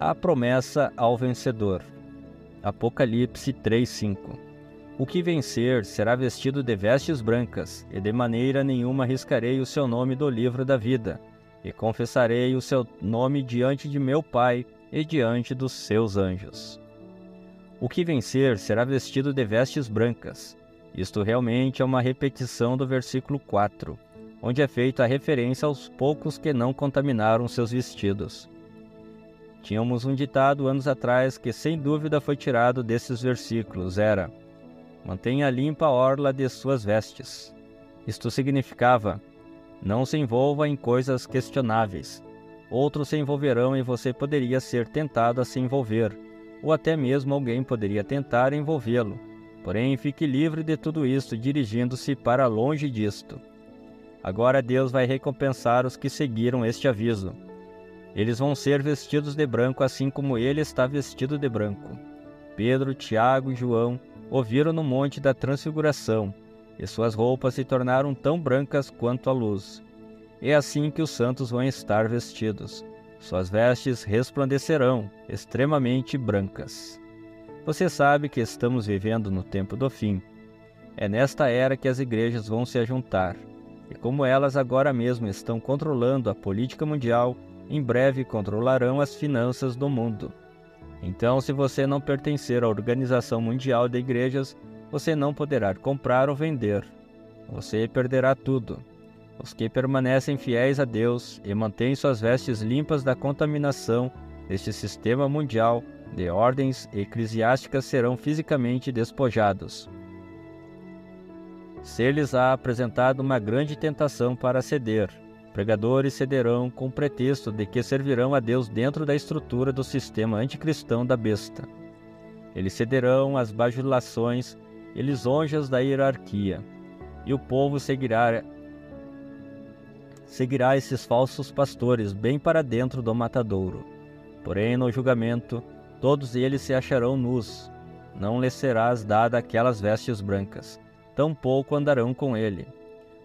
A promessa ao vencedor. Apocalipse 3:5. O que vencer será vestido de vestes brancas, e de maneira nenhuma riscarei o seu nome do livro da vida, e confessarei o seu nome diante de meu Pai e diante dos seus anjos. O que vencer será vestido de vestes brancas. Isto realmente é uma repetição do versículo 4, onde é feita a referência aos poucos que não contaminaram seus vestidos. Tínhamos um ditado anos atrás que sem dúvida foi tirado desses versículos, era: mantenha limpa a orla de suas vestes. Isto significava: não se envolva em coisas questionáveis. Outros se envolverão e você poderia ser tentado a se envolver, ou até mesmo alguém poderia tentar envolvê-lo. Porém, fique livre de tudo isso, dirigindo-se para longe disto. Agora Deus vai recompensar os que seguiram este aviso. Eles vão ser vestidos de branco, assim como ele está vestido de branco. Pedro, Tiago e João ouviram no monte da transfiguração, e suas roupas se tornaram tão brancas quanto a luz. É assim que os santos vão estar vestidos. Suas vestes resplandecerão, extremamente brancas. Você sabe que estamos vivendo no tempo do fim. É nesta era que as igrejas vão se ajuntar. E como elas agora mesmo estão controlando a política mundial, em breve controlarão as finanças do mundo. Então, se você não pertencer à Organização Mundial de Igrejas, você não poderá comprar ou vender. Você perderá tudo. Os que permanecem fiéis a Deus e mantêm suas vestes limpas da contaminação deste sistema mundial de ordens eclesiásticas serão fisicamente despojados. Ser-lhes há apresentado uma grande tentação para ceder. Pregadores cederão com o pretexto de que servirão a Deus dentro da estrutura do sistema anticristão da besta. Eles cederão às bajulações e lisonjas da hierarquia, e o povo seguirá esses falsos pastores bem para dentro do matadouro. Porém, no julgamento, todos eles se acharão nus. Não lhes serás dada aquelas vestes brancas, tampouco andarão com ele.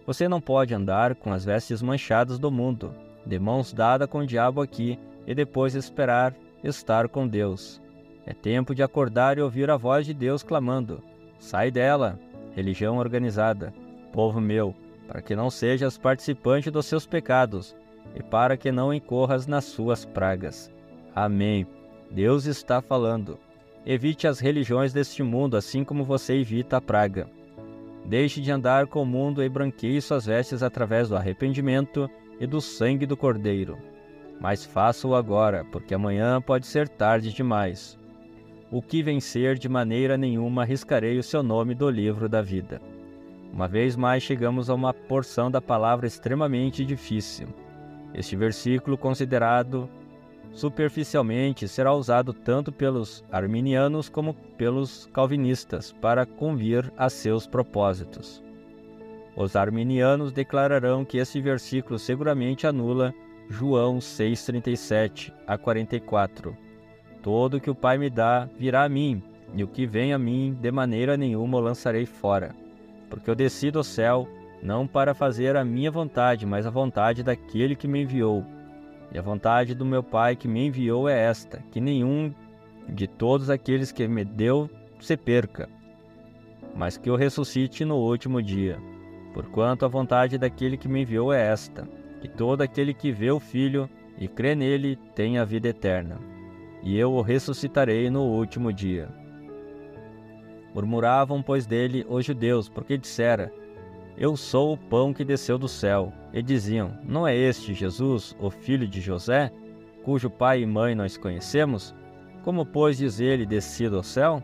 Você não pode andar com as vestes manchadas do mundo, de mãos dadas com o diabo aqui, e depois esperar estar com Deus. É tempo de acordar e ouvir a voz de Deus clamando: sai dela, religião organizada, povo meu, para que não sejas participante dos seus pecados, e para que não incorras nas suas pragas. Amém. Deus está falando. Evite as religiões deste mundo, assim como você evita a praga. Deixe de andar com o mundo e branqueie suas vestes através do arrependimento e do sangue do Cordeiro. Mas faça-o agora, porque amanhã pode ser tarde demais. O que vencer, de maneira nenhuma riscarei o seu nome do livro da vida. Uma vez mais chegamos a uma porção da palavra extremamente difícil. Este versículo, considerado superficialmente, será usado tanto pelos arminianos como pelos calvinistas para convir a seus propósitos. Os arminianos declararão que esse versículo seguramente anula João 6:37 a 44. Todo o que o Pai me dá virá a mim, e o que vem a mim de maneira nenhuma o lançarei fora. Porque eu desci do céu, não para fazer a minha vontade, mas a vontade daquele que me enviou. E a vontade do meu Pai que me enviou é esta, que nenhum de todos aqueles que me deu se perca, mas que eu ressuscite no último dia. Porquanto a vontade daquele que me enviou é esta, que todo aquele que vê o Filho e crê nele tenha a vida eterna, e eu o ressuscitarei no último dia. Murmuravam, pois, dele os judeus, porque dissera: eu sou o pão que desceu do céu. E diziam: não é este Jesus, o filho de José, cujo pai e mãe nós conhecemos? Como, pois, diz ele, desci do céu?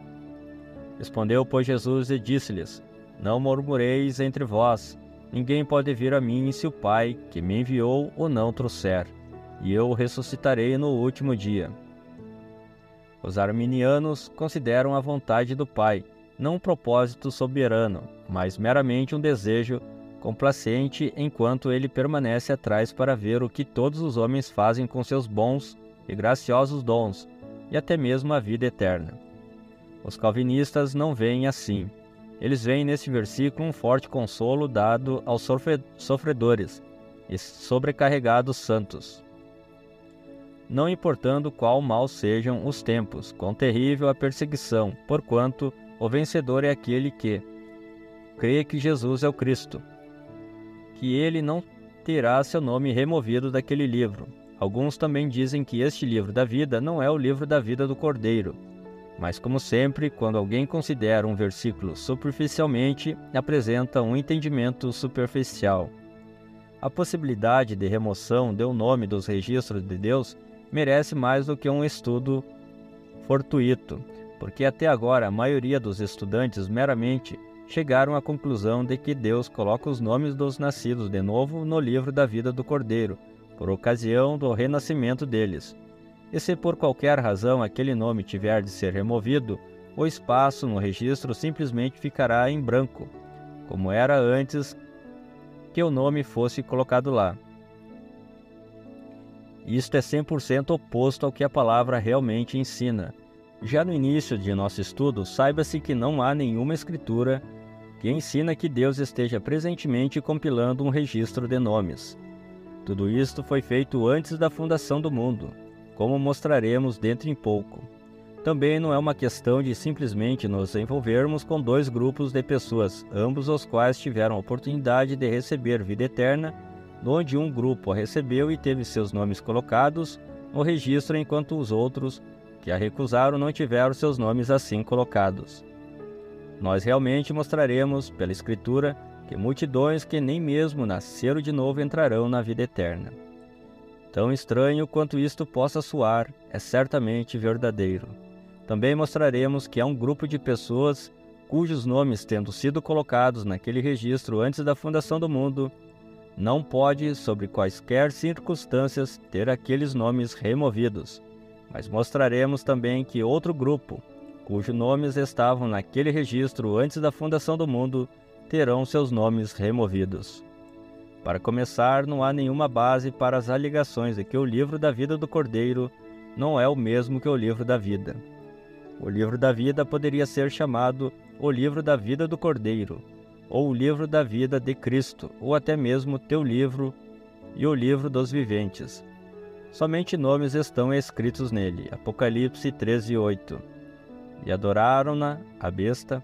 Respondeu, pois, Jesus e disse-lhes: não murmureis entre vós. Ninguém pode vir a mim se o Pai, que me enviou, o não trouxer, e eu o ressuscitarei no último dia. Os arminianos consideram a vontade do Pai não um propósito soberano, mas meramente um desejo complacente enquanto ele permanece atrás para ver o que todos os homens fazem com seus bons e graciosos dons, e até mesmo a vida eterna. Os calvinistas não veem assim. Eles veem neste versículo um forte consolo dado aos sofredores e sobrecarregados santos. não importando qual mal sejam os tempos, quão terrível a perseguição, porquanto o vencedor é aquele que crê que Jesus é o Cristo, que ele não terá seu nome removido daquele livro. Alguns também dizem que este livro da vida não é o livro da vida do Cordeiro. Mas, como sempre, quando alguém considera um versículo superficialmente, apresenta um entendimento superficial. A possibilidade de remoção do nome dos registros de Deus merece mais do que um estudo fortuito, porque até agora a maioria dos estudantes meramente chegaram à conclusão de que Deus coloca os nomes dos nascidos de novo no livro da vida do Cordeiro, por ocasião do renascimento deles. E se por qualquer razão aquele nome tiver de ser removido, o espaço no registro simplesmente ficará em branco, como era antes que o nome fosse colocado lá. Isto é 100% oposto ao que a palavra realmente ensina. Já no início de nosso estudo, saiba-se que não há nenhuma escritura que ensina que Deus esteja presentemente compilando um registro de nomes. Tudo isto foi feito antes da fundação do mundo, como mostraremos dentro em pouco. Também não é uma questão de simplesmente nos envolvermos com dois grupos de pessoas, ambos os quais tiveram a oportunidade de receber vida eterna, onde um grupo a recebeu e teve seus nomes colocados no registro, enquanto os outros, que a recusaram, não tiveram seus nomes assim colocados. Nós realmente mostraremos, pela Escritura, que multidões que nem mesmo nasceram de novo entrarão na vida eterna. Tão estranho quanto isto possa soar, é certamente verdadeiro. Também mostraremos que há um grupo de pessoas cujos nomes, tendo sido colocados naquele registro antes da fundação do mundo, não pode, sob quaisquer circunstâncias, ter aqueles nomes removidos. Mas mostraremos também que outro grupo, cujos nomes estavam naquele registro antes da fundação do mundo, terão seus nomes removidos. Para começar, não há nenhuma base para as alegações de que o livro da vida do Cordeiro não é o mesmo que o livro da vida. O livro da vida poderia ser chamado o livro da vida do Cordeiro, ou o livro da vida de Cristo, ou até mesmo teu livro e o livro dos viventes. Somente nomes estão escritos nele. Apocalipse 13:8. E adoraram-na, a besta,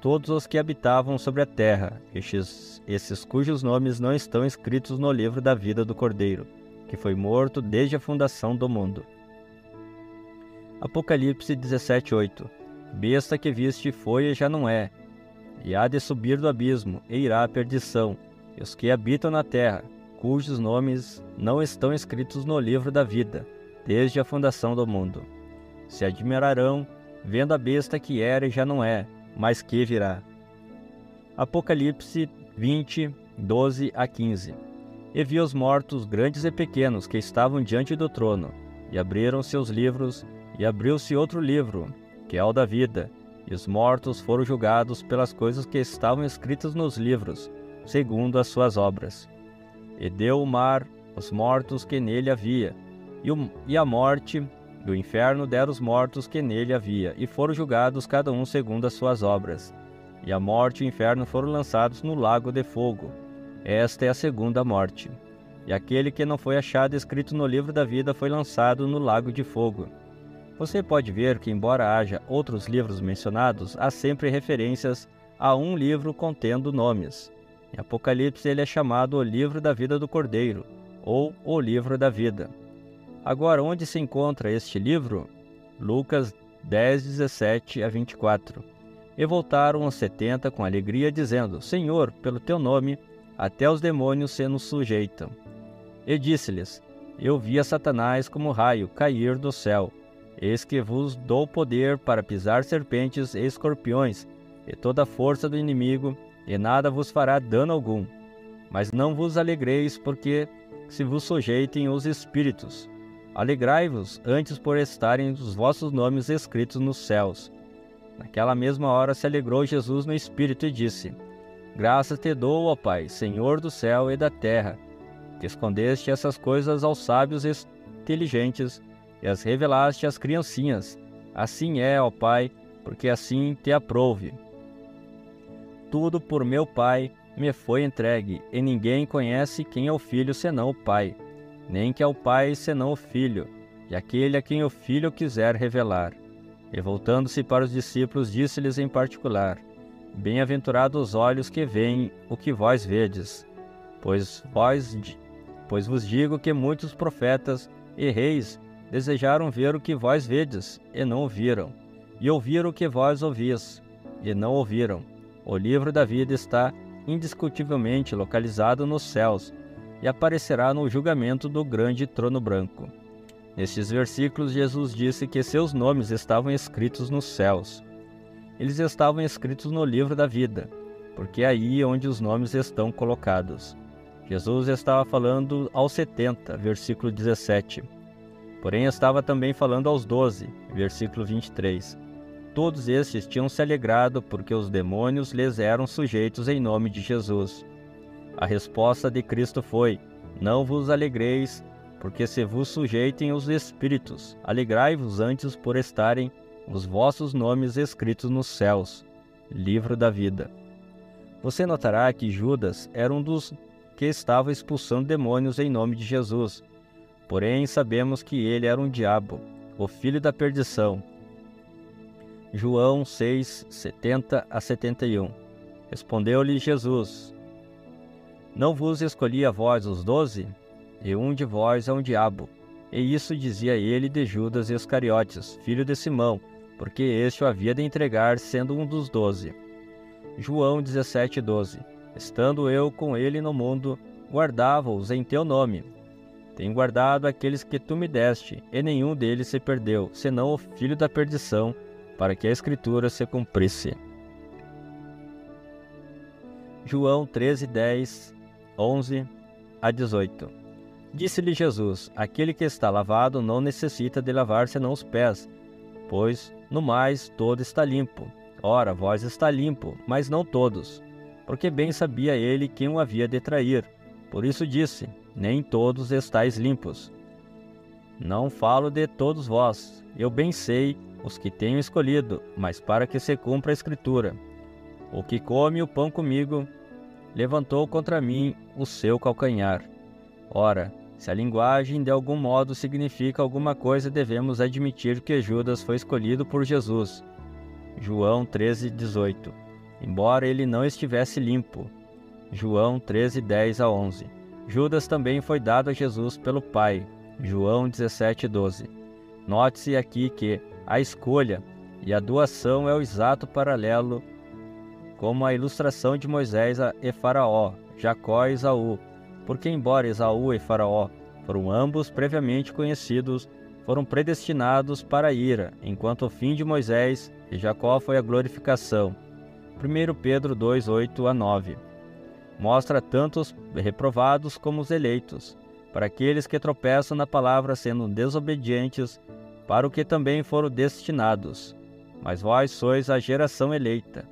todos os que habitavam sobre a terra, esses cujos nomes não estão escritos no livro da vida do Cordeiro, que foi morto desde a fundação do mundo. Apocalipse 17:8. Besta que viste foi e já não é, e há de subir do abismo, e irá à perdição, e os que habitam na terra, cujos nomes não estão escritos no livro da vida, desde a fundação do mundo. Se admirarão, vendo a besta que era e já não é, mas que virá. Apocalipse 20:12-15. E vi os mortos, grandes e pequenos, que estavam diante do trono, e abriram seus livros, e abriu-se outro livro, que é o da vida, e os mortos foram julgados pelas coisas que estavam escritas nos livros, segundo as suas obras. E deu o mar os mortos que nele havia, e a morte e o inferno deram os mortos que nele havia, e foram julgados cada um segundo as suas obras. E a morte e o inferno foram lançados no lago de fogo. Esta é a segunda morte. E aquele que não foi achado escrito no livro da vida foi lançado no lago de fogo. Você pode ver que, embora haja outros livros mencionados, há sempre referências a um livro contendo nomes. Em Apocalipse ele é chamado o livro da vida do Cordeiro, ou o livro da vida. Agora, onde se encontra este livro? Lucas 10:17-24. E voltaram os 70 com alegria, dizendo: Senhor, pelo teu nome, até os demônios se nos sujeitam. E disse-lhes: Eu vi a Satanás como raio cair do céu. Eis que vos dou poder para pisar serpentes e escorpiões, e toda a força do inimigo, e nada vos fará dano algum. Mas não vos alegreis, porque se vos sujeitem os espíritos. Alegrai-vos antes por estarem os vossos nomes escritos nos céus. Naquela mesma hora se alegrou Jesus no Espírito e disse: Graças te dou, ó Pai, Senhor do céu e da terra, que escondeste essas coisas aos sábios e inteligentes, e as revelaste às criancinhas. Assim é, ó Pai, porque assim te aprouve. Tudo por meu Pai me foi entregue, e ninguém conhece quem é o Filho senão o Pai, nem que é o Pai senão o Filho, e aquele a quem o Filho quiser revelar. E voltando-se para os discípulos, disse-lhes em particular: Bem-aventurados os olhos que veem o que vós vedes, pois vos digo que muitos profetas e reis desejaram ver o que vós vedes, e não o viram, e ouvir o que vós ouvis, e não ouviram. O livro da vida está indiscutivelmente localizado nos céus, e aparecerá no julgamento do grande trono branco. Nestes versículos, Jesus disse que seus nomes estavam escritos nos céus. Eles estavam escritos no livro da vida, porque é aí onde os nomes estão colocados. Jesus estava falando aos 70, versículo 17. Porém, estava também falando aos 12, versículo 23. Todos estes tinham se alegrado porque os demônios lhes eram sujeitos em nome de Jesus. A resposta de Cristo foi: Não vos alegreis, porque se vos sujeitem os espíritos, alegrai-vos antes por estarem os vossos nomes escritos nos céus. Livro da vida. Você notará que Judas era um dos que estava expulsando demônios em nome de Jesus. Porém, sabemos que ele era um diabo, o filho da perdição. João 6, 70 a 71. Respondeu-lhe Jesus: Não vos escolhi a vós os 12? E um de vós é um diabo. E isso dizia ele de Judas Iscariotes, filho de Simão, porque este o havia de entregar, sendo um dos 12. João 17, 12. Estando eu com ele no mundo, guardava-os em teu nome. Tenho guardado aqueles que tu me deste, e nenhum deles se perdeu, senão o filho da perdição, para que a Escritura se cumprisse. João 13, 10, 11 a 18. Disse-lhe Jesus: Aquele que está lavado não necessita de lavar senão os pés, pois, no mais, todo está limpo. Ora, vós está limpo, mas não todos, porque bem sabia ele quem o havia de trair. Por isso disse: Nem todos estáis limpos. Não falo de todos vós, eu bem sei os que tenho escolhido, mas para que se cumpra a Escritura. O que come o pão comigo, levantou contra mim o seu calcanhar. Ora, se a linguagem de algum modo significa alguma coisa, devemos admitir que Judas foi escolhido por Jesus. João 13, 18. Embora ele não estivesse limpo. João 13, 10 a 11. Judas também foi dado a Jesus pelo Pai. João 17, 12. Note-se aqui que a escolha e a doação é o exato paralelo, como a ilustração de Moisés e Faraó, Jacó e Esaú. Porque embora Esaú e Faraó foram ambos previamente conhecidos, foram predestinados para a ira, enquanto o fim de Moisés e Jacó foi a glorificação. 1 Pedro 2, 8 a 9. Mostra tanto os reprovados como os eleitos, para aqueles que tropeçam na palavra sendo desobedientes, para o que também foram destinados. Mas vós sois a geração eleita.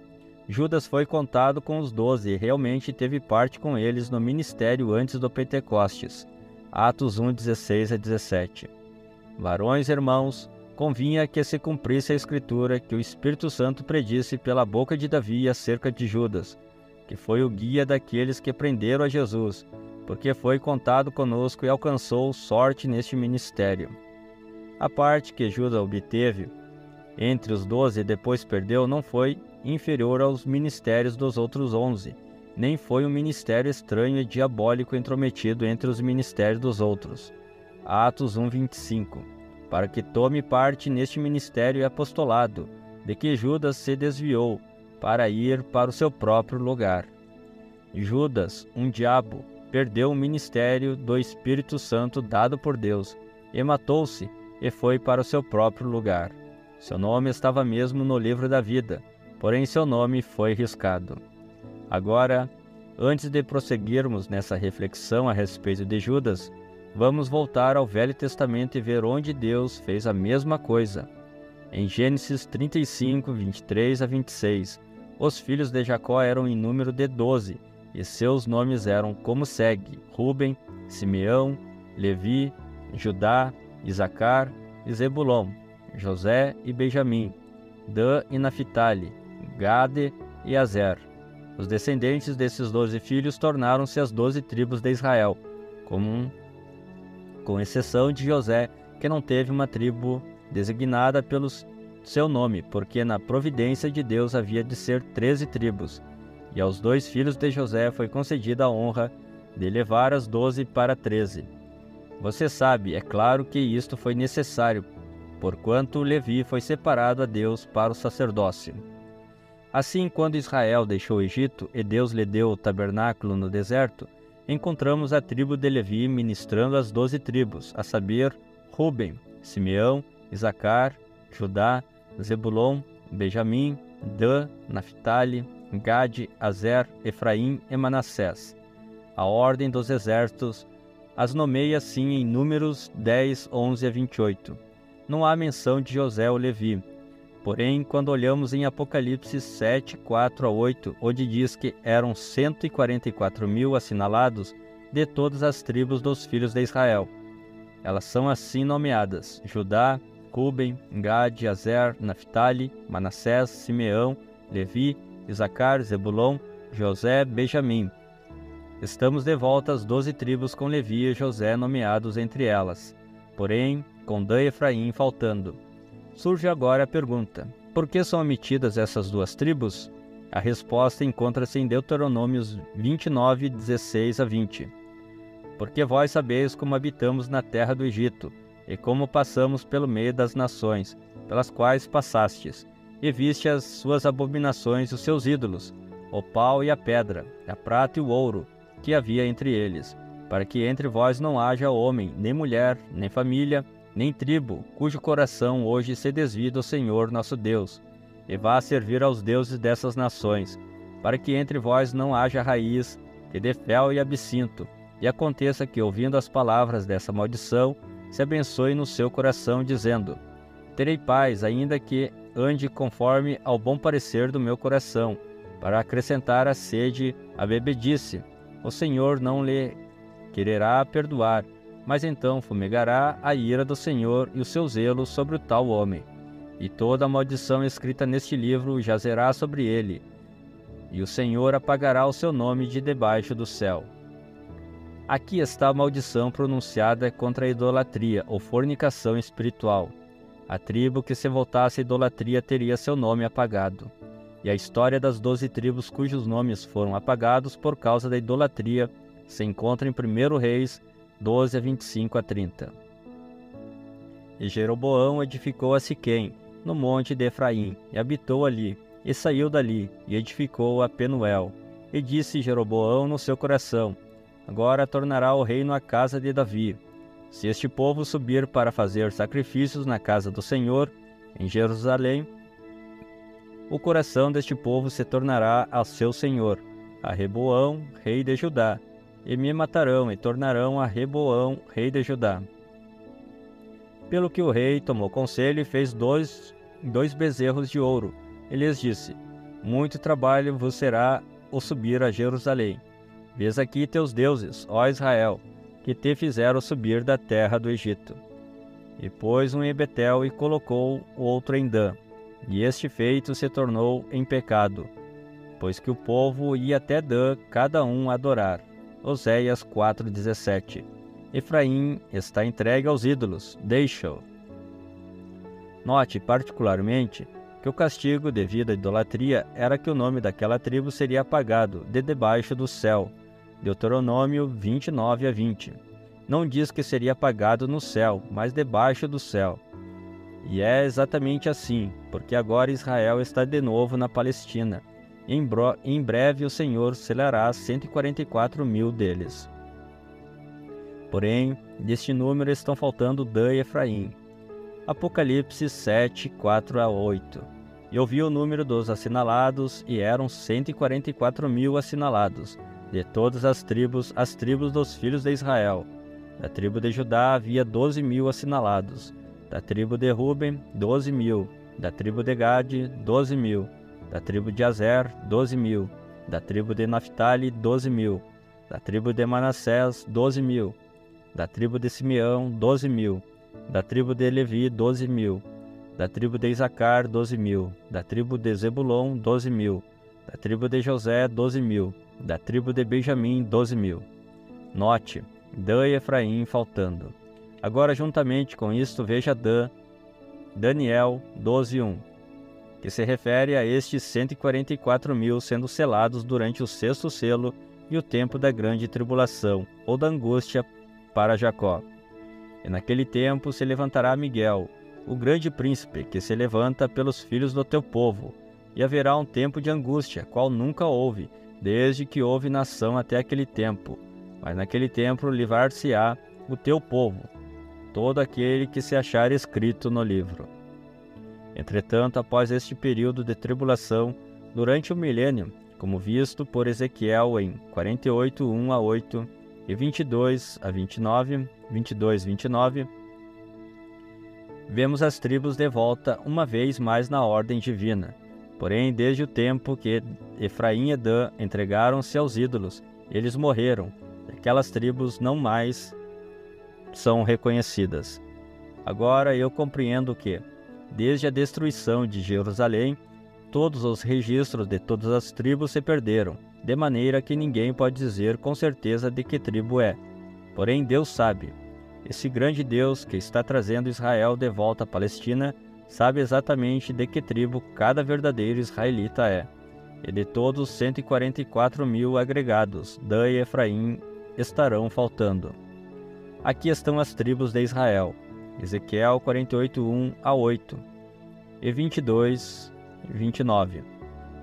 Judas foi contado com os 12 e realmente teve parte com eles no ministério antes do Pentecostes. Atos 1, 16 a 17. Varões, irmãos, convinha que se cumprisse a Escritura que o Espírito Santo predisse pela boca de Davi acerca de Judas, que foi o guia daqueles que prenderam a Jesus, porque foi contado conosco e alcançou sorte neste ministério. A parte que Judas obteve entre os 12 e depois perdeu não foi inferior aos ministérios dos outros 11, nem foi um ministério estranho e diabólico intrometido entre os ministérios dos outros. Atos 1, 25. Para que tome parte neste ministério e apostolado, de que Judas se desviou, para ir para o seu próprio lugar. Judas, um diabo, perdeu o ministério do Espírito Santo dado por Deus, e matou-se, e foi para o seu próprio lugar. Seu nome estava mesmo no livro da vida, porém seu nome foi riscado. Agora, antes de prosseguirmos nessa reflexão a respeito de Judas, vamos voltar ao Velho Testamento e ver onde Deus fez a mesma coisa. Em Gênesis 35, 23 a 26, os filhos de Jacó eram em número de 12, e seus nomes eram como segue: Rúben, Simeão, Levi, Judá, Isacar e Zebulon, José e Benjamim, Dan e Naphtali, Gade e Azer. Os descendentes desses 12 filhos tornaram-se as 12 tribos de Israel, com exceção de José, que não teve uma tribo designada pelo seu nome, porque na providência de Deus havia de ser 13 tribos, e aos 2 filhos de José foi concedida a honra de levar as 12 para 13. Você sabe, é claro que isto foi necessário, porquanto Levi foi separado a Deus para o sacerdócio. Assim, quando Israel deixou o Egito e Deus lhe deu o tabernáculo no deserto, encontramos a tribo de Levi ministrando as 12 tribos, a saber, Ruben, Simeão, Isacar, Judá, Zebulon, Benjamim, Dan, Naphtali, Gade, Azer, Efraim e Manassés. A ordem dos exércitos as nomeia assim em Números 10, 11 a 28. Não há menção de José ou Levi. Porém, quando olhamos em Apocalipse 7, 4 a 8, onde diz que eram 144.000 assinalados de todas as tribos dos filhos de Israel. Elas são assim nomeadas: Judá, Ruben, Gade, Azer, Naphtali, Manassés, Simeão, Levi, Isacar, Zebulon, José, Benjamim. Estamos de volta às 12 tribos com Levi e José nomeados entre elas, porém com Dan e Efraim faltando. Surge agora a pergunta: por que são omitidas essas 2 tribos? A resposta encontra-se em Deuteronômios 29, 16 a 20. Porque vós sabeis como habitamos na terra do Egito, e como passamos pelo meio das nações, pelas quais passastes, e viste as suas abominações e os seus ídolos, o pau e a pedra, a prata e o ouro, que havia entre eles, para que entre vós não haja homem, nem mulher, nem família, nem tribo, cujo coração hoje se desvie do Senhor nosso Deus, e vá servir aos deuses dessas nações, para que entre vós não haja raiz, que dê fel e absinto, e aconteça que, ouvindo as palavras dessa maldição, se abençoe no seu coração, dizendo: terei paz, ainda que ande conforme ao bom parecer do meu coração, para acrescentar a sede à bebedice. O Senhor não lhe quererá perdoar, mas então fumegará a ira do Senhor e o seu zelo sobre o tal homem. E toda a maldição escrita neste livro jazerá sobre ele, e o Senhor apagará o seu nome de debaixo do céu. Aqui está a maldição pronunciada contra a idolatria ou fornicação espiritual. A tribo que se voltasse à idolatria teria seu nome apagado. E a história das 12 tribos cujos nomes foram apagados por causa da idolatria se encontra em 1 Reis 12, a 25 a 30. E Jeroboão edificou a Siquém, no monte de Efraim, e habitou ali, e saiu dali, e edificou a Penuel. E disse Jeroboão no seu coração: agora tornará o reino à casa de Davi. Se este povo subir para fazer sacrifícios na casa do Senhor, em Jerusalém, o coração deste povo se tornará ao seu senhor, a Reboão, rei de Judá, e me matarão e tornarão a Reboão, rei de Judá. Pelo que o rei tomou conselho e fez dois bezerros de ouro, e lhes disse: muito trabalho vos será o subir a Jerusalém. Vês aqui teus deuses, ó Israel, que te fizeram subir da terra do Egito. E pôs um em Betel e colocou o outro em Dan. E este feito se tornou em pecado, pois que o povo ia até Dan, cada um a adorar. Oséias 4,17. Efraim está entregue aos ídolos, deixa-o. Note particularmente que o castigo devido à idolatria era que o nome daquela tribo seria apagado de debaixo do céu. Deuteronômio 29 a 20. Não diz que seria apagado no céu, mas debaixo do céu. E é exatamente assim, porque agora Israel está de novo na Palestina. Em breve o Senhor selará 144.000 deles. Porém, deste número estão faltando Dan e Efraim. Apocalipse 7, 4 a 8. E ouvi o número dos assinalados, e eram 144.000 assinalados, de todas as tribos dos filhos de Israel. Da tribo de Judá havia 12.000 assinalados. Da tribo de Ruben, 12.000. Da tribo de Gade, 12.000. Da tribo de Azer, 12.000. Da tribo de Naphtali, 12.000. Da tribo de Manassés, 12.000. Da tribo de Simeão, 12.000. Da tribo de Levi, 12.000. Da tribo de Isacar, 12.000. Da tribo de Zebulon, 12.000. Da tribo de José, 12.000. Da tribo de Benjamim, 12.000. Note, Dan e Efraim faltando. Agora, juntamente com isto, veja Daniel 12:1, que se refere a estes 144.000 sendo selados durante o sexto selo e o tempo da grande tribulação, ou da angústia para Jacó. E naquele tempo se levantará Miguel, o grande príncipe, que se levanta pelos filhos do teu povo, e haverá um tempo de angústia, qual nunca houve, desde que houve nação até aquele tempo. Mas naquele tempo livrar-se-á o teu povo, todo aquele que se achar escrito no livro. Entretanto, após este período de tribulação, durante o milênio, como visto por Ezequiel em 48:1-8 e 22-29, vemos as tribos de volta uma vez mais na ordem divina. Porém, desde o tempo que Efraim e Dan entregaram-se aos ídolos, eles morreram, e aquelas tribos não mais são reconhecidas. Agora eu compreendo que, desde a destruição de Jerusalém, todos os registros de todas as tribos se perderam, de maneira que ninguém pode dizer com certeza de que tribo é. Porém, Deus sabe. Esse grande Deus que está trazendo Israel de volta à Palestina sabe exatamente de que tribo cada verdadeiro israelita é. E de todos os 144.000 agregados, Dan e Efraim estarão faltando. Aqui estão as tribos de Israel. Ezequiel 48:1-8 e 22-29.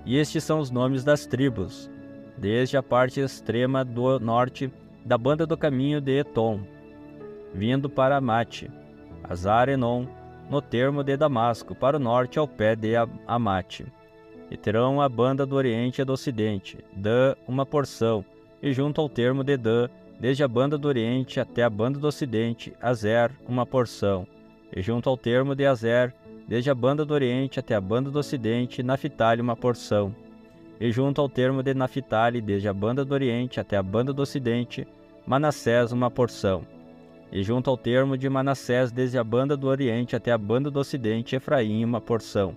E estes são os nomes das tribos, desde a parte extrema do norte da banda do caminho de Etom, vindo para Amate, Azar-Enon, no termo de Damasco, para o norte ao pé de Amate. E terão a banda do oriente e do ocidente, Dan uma porção, e junto ao termo de Dan, desde a banda do oriente até a banda do ocidente, Azer uma porção, e junto ao termo de Azer, desde a banda do oriente até a banda do ocidente, Naphtali uma porção, e junto ao termo de Naphtali, desde a banda do oriente até a banda do ocidente, Manassés uma porção, e junto ao termo de Manassés, desde a banda do oriente até a banda do ocidente, Efraim uma porção,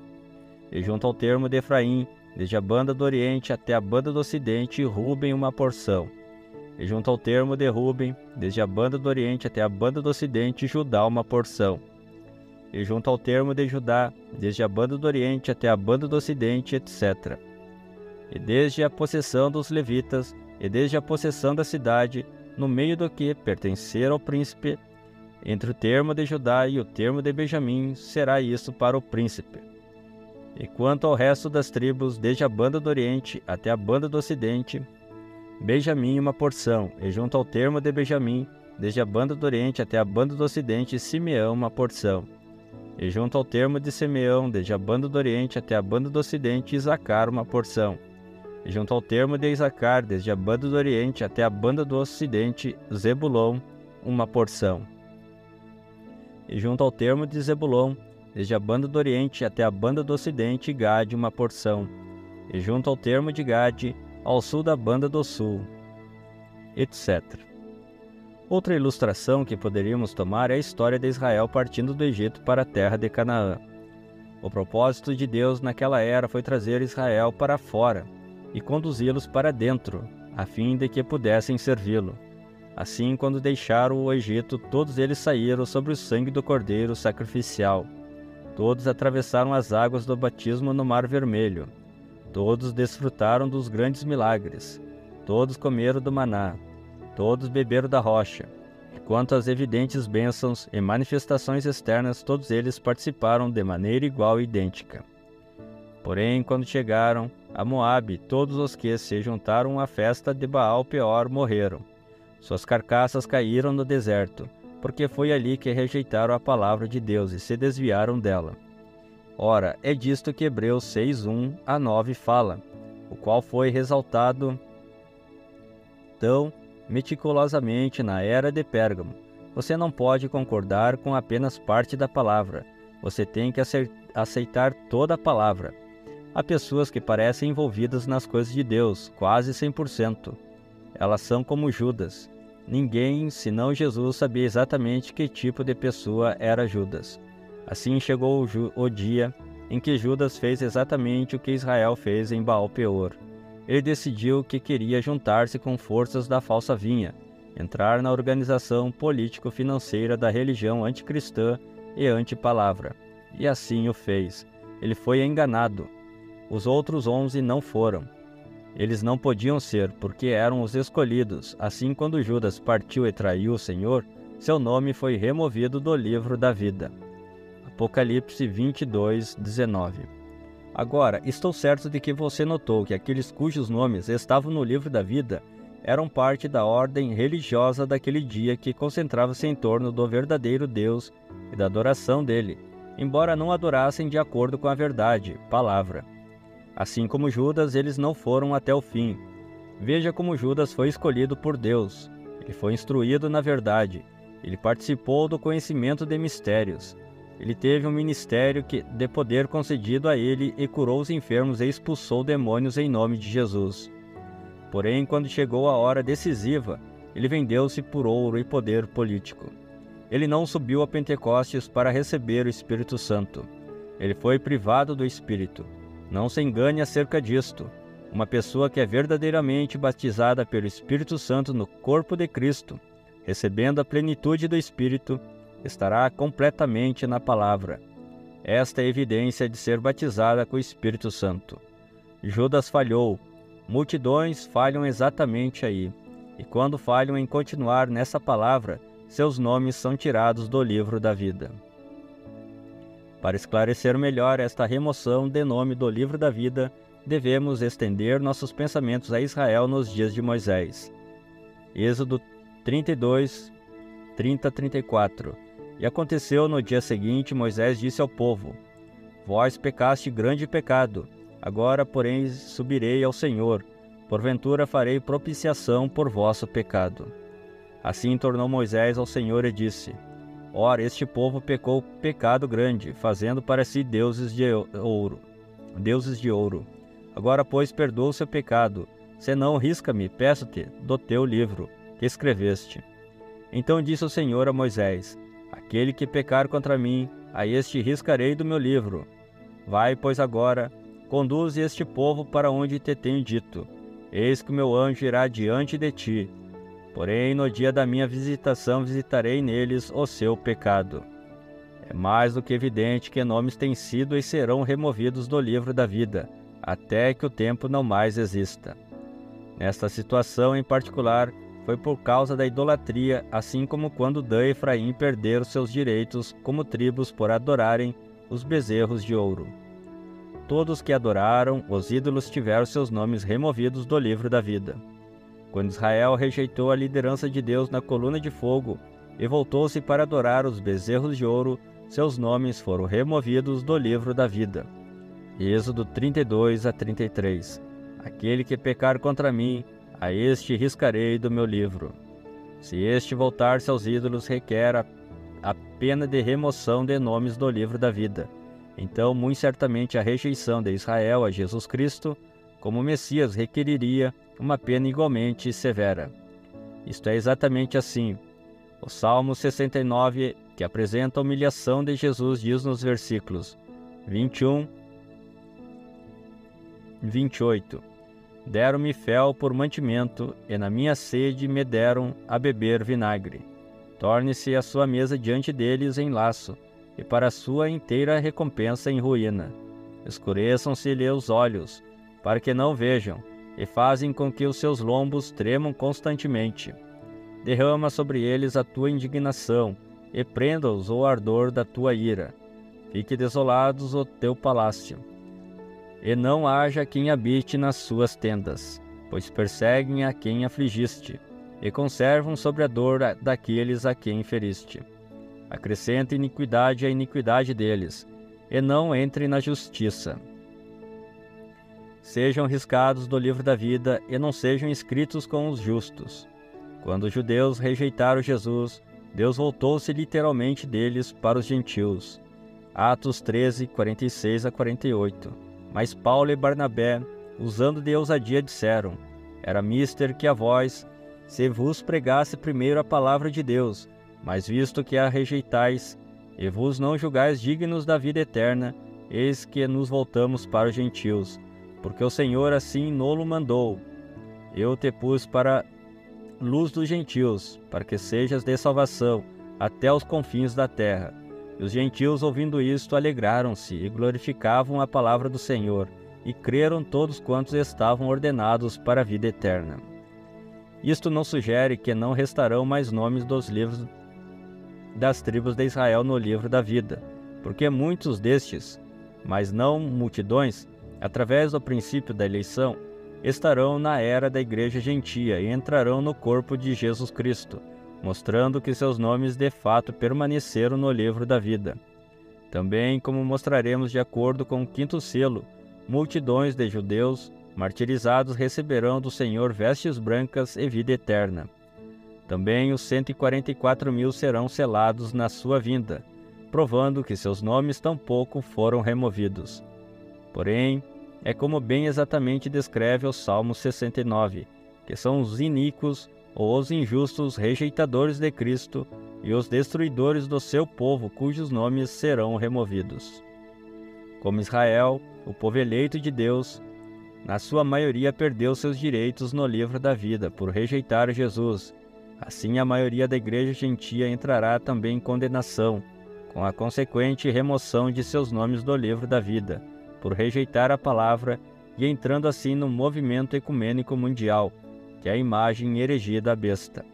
e junto ao termo de Efraim, desde a banda do oriente até a banda do ocidente, Ruben uma porção, e junto ao termo de Ruben, desde a banda do oriente até a banda do ocidente, Judá uma porção, e junto ao termo de Judá, desde a banda do oriente até a banda do ocidente, etc. E desde a possessão dos levitas, e desde a possessão da cidade, no meio do que pertencer ao príncipe, entre o termo de Judá e o termo de Benjamim, será isso para o príncipe. E quanto ao resto das tribos, desde a banda do oriente até a banda do ocidente, Benjamim uma porção, e junto ao termo de Benjamim, desde a banda do oriente até a banda do ocidente, Simeão uma porção, e junto ao termo de Simeão, desde a banda do oriente até a banda do ocidente, Isacar uma porção, e junto ao termo de Isacar, desde a banda do oriente até a banda do ocidente, Zebulon uma porção, e junto ao termo de Zebulon, desde a banda do oriente até a banda do ocidente, Gade uma porção, e junto ao termo de Gade, ao sul da banda do sul, etc. Outra ilustração que poderíamos tomar é a história de Israel partindo do Egito para a terra de Canaã. O propósito de Deus naquela era foi trazer Israel para fora e conduzi-los para dentro, a fim de que pudessem servi-lo. Assim, quando deixaram o Egito, todos eles saíram sobre o sangue do cordeiro sacrificial. Todos atravessaram as águas do batismo no Mar Vermelho. Todos desfrutaram dos grandes milagres. Todos comeram do maná. Todos beberam da rocha. E quanto às evidentes bênçãos e manifestações externas, todos eles participaram de maneira igual e idêntica. Porém, quando chegaram a Moabe, todos os que se juntaram à festa de Baal-Peor morreram. Suas carcaças caíram no deserto, porque foi ali que rejeitaram a palavra de Deus e se desviaram dela. Ora, é disto que Hebreus 6:1-9 fala, o qual foi ressaltado tão meticulosamente na era de Pérgamo. Você não pode concordar com apenas parte da palavra. Você tem que aceitar toda a palavra. Há pessoas que parecem envolvidas nas coisas de Deus, quase 100%. Elas são como Judas. Ninguém, senão Jesus, sabia exatamente que tipo de pessoa era Judas. Assim chegou o dia em que Judas fez exatamente o que Israel fez em Baal-Peor. Ele decidiu que queria juntar-se com forças da falsa vinha, entrar na organização político-financeira da religião anticristã e antipalavra. E assim o fez. Ele foi enganado. Os outros 11 não foram. Eles não podiam ser, porque eram os escolhidos. Assim, quando Judas partiu e traiu o Senhor, seu nome foi removido do livro da vida. Apocalipse 22, 19. Agora, estou certo de que você notou que aqueles cujos nomes estavam no livro da vida eram parte da ordem religiosa daquele dia que concentrava-se em torno do verdadeiro Deus e da adoração dele, embora não adorassem de acordo com a verdade, palavra. Assim como Judas, eles não foram até o fim. Veja como Judas foi escolhido por Deus. Ele foi instruído na verdade. Ele participou do conhecimento de mistérios. Ele teve um ministério de poder concedido a ele e curou os enfermos e expulsou demônios em nome de Jesus. Porém, quando chegou a hora decisiva, ele vendeu-se por ouro e poder político. Ele não subiu a Pentecostes para receber o Espírito Santo. Ele foi privado do Espírito. Não se engane acerca disto. Uma pessoa que é verdadeiramente batizada pelo Espírito Santo no corpo de Cristo, recebendo a plenitude do Espírito, estará completamente na palavra. Esta é a evidência de ser batizada com o Espírito Santo. Judas falhou. Multidões falham exatamente aí. E quando falham em continuar nessa palavra, seus nomes são tirados do livro da vida. Para esclarecer melhor esta remoção de nome do livro da vida, devemos estender nossos pensamentos a Israel nos dias de Moisés. Êxodo 32, 30-34. E aconteceu no dia seguinte, Moisés disse ao povo: Vós pecaste grande pecado, agora, porém, subirei ao Senhor, porventura farei propiciação por vosso pecado. Assim tornou Moisés ao Senhor e disse: Ora, este povo pecou pecado grande, fazendo para si deuses de ouro. Agora, pois, perdoa o seu pecado, senão risca-me, peço-te, do teu livro, que escreveste. Então disse o Senhor a Moisés: Aquele que pecar contra mim, a este riscarei do meu livro. Vai, pois, agora, conduze este povo para onde te tenho dito. Eis que o meu anjo irá diante de ti. Porém, no dia da minha visitação, visitarei neles o seu pecado. É mais do que evidente que nomes têm sido e serão removidos do livro da vida, até que o tempo não mais exista. Nesta situação em particular, foi por causa da idolatria, assim como quando Dan e Efraim perderam seus direitos como tribos por adorarem os bezerros de ouro. Todos que adoraram os ídolos tiveram seus nomes removidos do livro da vida. Quando Israel rejeitou a liderança de Deus na coluna de fogo e voltou-se para adorar os bezerros de ouro, seus nomes foram removidos do livro da vida. Êxodo 32-33. Aquele que pecar contra mim, a este riscarei do meu livro. Se este voltar-se aos ídolos, requer a pena de remoção de nomes do livro da vida. Então, muito certamente, a rejeição de Israel a Jesus Cristo como Messias requeriria uma pena igualmente severa. Isto é exatamente assim. O Salmo 69, que apresenta a humilhação de Jesus, diz nos versículos 21 e 28. Deram-me fel por mantimento, e na minha sede me deram a beber vinagre. Torne-se a sua mesa diante deles em laço, e para a sua inteira recompensa em ruína. Escureçam-se-lhe os olhos, para que não vejam, e fazem com que os seus lombos tremam constantemente. Derrama sobre eles a tua indignação, e prenda-os o ardor da tua ira. Fique desolados o teu palácio, e não haja quem habite nas suas tendas, pois perseguem a quem afligiste, e conservam sobre a dor daqueles a quem feriste. Acrescenta iniquidade à iniquidade deles, e não entre na justiça. Sejam riscados do livro da vida e não sejam escritos com os justos. Quando os judeus rejeitaram Jesus, Deus voltou-se literalmente deles para os gentios. Atos 13, 46-48. Mas Paulo e Barnabé, usando de ousadia, disseram: Era mister que a vós, se vos pregasse primeiro a palavra de Deus, mas visto que a rejeitais, e vos não julgais dignos da vida eterna, eis que nos voltamos para os gentios, porque o Senhor assim nolo mandou. Eu te pus para luz dos gentios, para que sejas de salvação até os confins da terra. E os gentios, ouvindo isto, alegraram-se e glorificavam a palavra do Senhor, e creram todos quantos estavam ordenados para a vida eterna. Isto não sugere que não restarão mais nomes dos livros das tribos de Israel no livro da vida, porque muitos destes, mas não multidões, através do princípio da eleição, estarão na era da igreja gentia e entrarão no corpo de Jesus Cristo, mostrando que seus nomes de fato permaneceram no livro da vida. Também, como mostraremos de acordo com o 5º selo, multidões de judeus martirizados receberão do Senhor vestes brancas e vida eterna. Também os 144.000 serão selados na sua vinda, provando que seus nomes tampouco foram removidos. Porém, é como bem exatamente descreve o Salmo 69, que são os iníquos ou os injustos rejeitadores de Cristo e os destruidores do seu povo, cujos nomes serão removidos. Como Israel, o povo eleito de Deus, na sua maioria perdeu seus direitos no livro da vida por rejeitar Jesus. Assim, a maioria da igreja gentia entrará também em condenação, com a consequente remoção de seus nomes do livro da vida, por rejeitar a palavra e entrando assim no movimento ecumênico mundial, que é a imagem heresia da besta.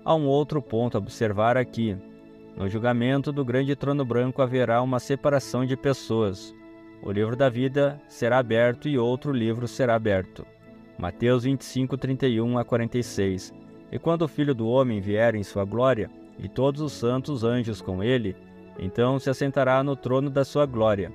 Há um outro ponto a observar aqui. No julgamento do grande trono branco haverá uma separação de pessoas. O livro da vida será aberto e outro livro será aberto. Mateus 25, 31 a 46. E quando o Filho do Homem vier em sua glória, e todos os santos anjos com ele, então se assentará no trono da sua glória.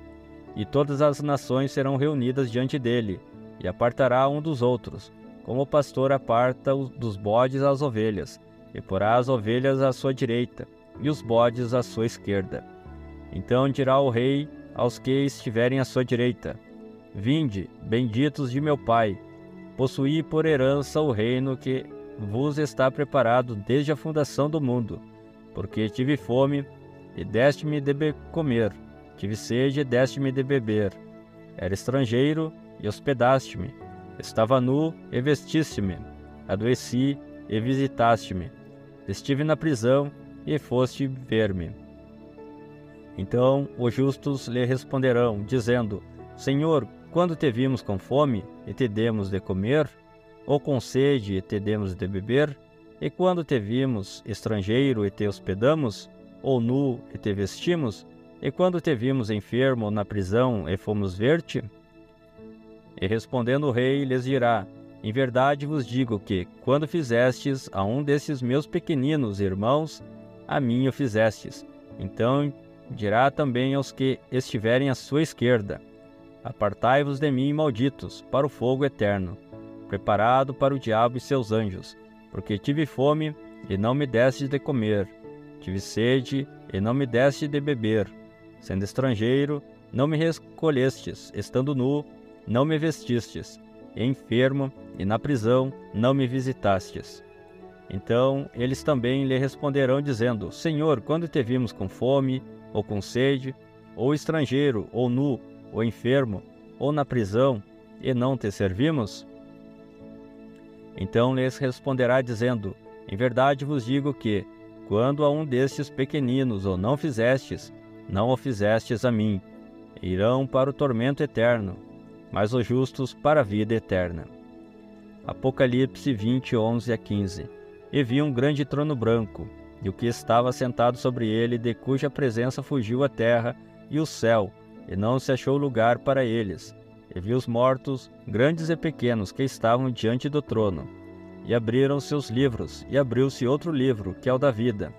E todas as nações serão reunidas diante dele, e apartará um dos outros, como o pastor aparta dos bodes as ovelhas, e porá as ovelhas à sua direita, e os bodes à sua esquerda. Então dirá o rei aos que estiverem à sua direita: Vinde, benditos de meu Pai, possuí por herança o reino que vos está preparado desde a fundação do mundo, porque tive fome, e deste-me de comer, tive sede, e deste-me de beber, era estrangeiro, e hospedaste-me, estava nu, e vestiste-me, adoeci, e visitaste-me, estive na prisão, e foste ver-me. Então os justos lhe responderão, dizendo: Senhor, quando te vimos com fome, e te demos de comer, ou com sede, e te demos de beber? E quando te vimos estrangeiro, e te hospedamos? Ou nu, e te vestimos? E quando te vimos enfermo ou na prisão, e fomos ver-te? E respondendo o rei, lhes dirá: Em verdade vos digo que, quando fizestes a um desses meus pequeninos irmãos, a mim o fizestes. Então dirá também aos que estiverem à sua esquerda: Apartai-vos de mim, malditos, para o fogo eterno, preparado para o diabo e seus anjos, porque tive fome, e não me deste de comer, tive sede, e não me deste de beber, sendo estrangeiro, não me recolhestes, estando nu, não me vestistes, e enfermo, e na prisão, não me visitastes. Então eles também lhe responderão, dizendo: Senhor, quando te vimos com fome, ou com sede, ou estrangeiro, ou nu, ou enfermo, ou na prisão, e não te servimos? Então lhes responderá, dizendo: Em verdade vos digo que, quando a um destes pequeninos o não fizestes, não o fizestes a mim. Irão para o tormento eterno, mas os justos para a vida eterna. Apocalipse 20, 11 a 15. E vi um grande trono branco, e o que estava sentado sobre ele, de cuja presença fugiu a terra e o céu, e não se achou lugar para eles. E vi os mortos, grandes e pequenos, que estavam diante do trono. E abriram seus livros, e abriu-se outro livro, que é o da vida.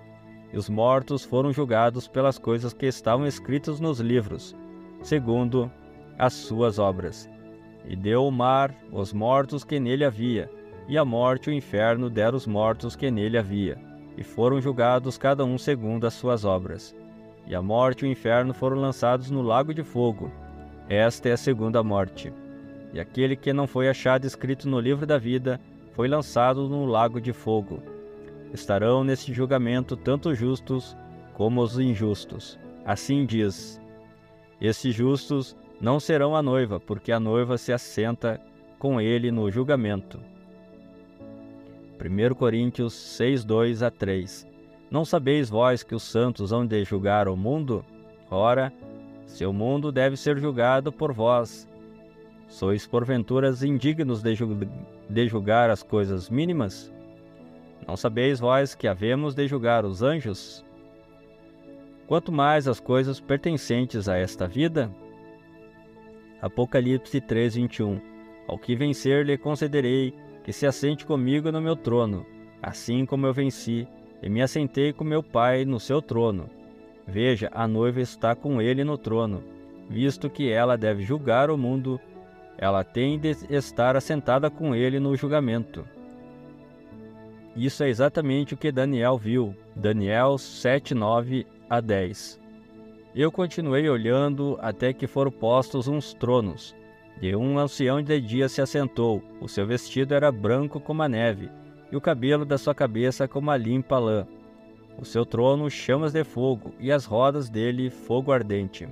E os mortos foram julgados pelas coisas que estavam escritas nos livros, segundo as suas obras. E deu o mar os mortos que nele havia, e a morte e o inferno deram os mortos que nele havia, e foram julgados cada um segundo as suas obras. E a morte e o inferno foram lançados no lago de fogo. Esta é a segunda morte. E aquele que não foi achado escrito no livro da vida foi lançado no lago de fogo. Estarão nesse julgamento tanto os justos como os injustos. Assim diz: esses justos não serão a noiva, porque a noiva se assenta com ele no julgamento. 1 Coríntios 6, 2 a 3. Não sabeis vós que os santos hão de julgar o mundo? Ora, seu mundo deve ser julgado por vós. Sois porventura indignos de julgar as coisas mínimas? Não sabeis vós que havemos de julgar os anjos? Quanto mais as coisas pertencentes a esta vida? Apocalipse 3, 21. Ao que vencer lhe concederei que se assente comigo no meu trono, assim como eu venci, e me assentei com meu Pai no seu trono. Veja, a noiva está com ele no trono. Visto que ela deve julgar o mundo, ela tem de estar assentada com ele no julgamento. Isso é exatamente o que Daniel viu. Daniel 7, 9 a 10. Eu continuei olhando até que foram postos uns tronos, e um ancião de dia se assentou. O seu vestido era branco como a neve, e o cabelo da sua cabeça como a limpa lã. O seu trono chamas de fogo, e as rodas dele fogo ardente.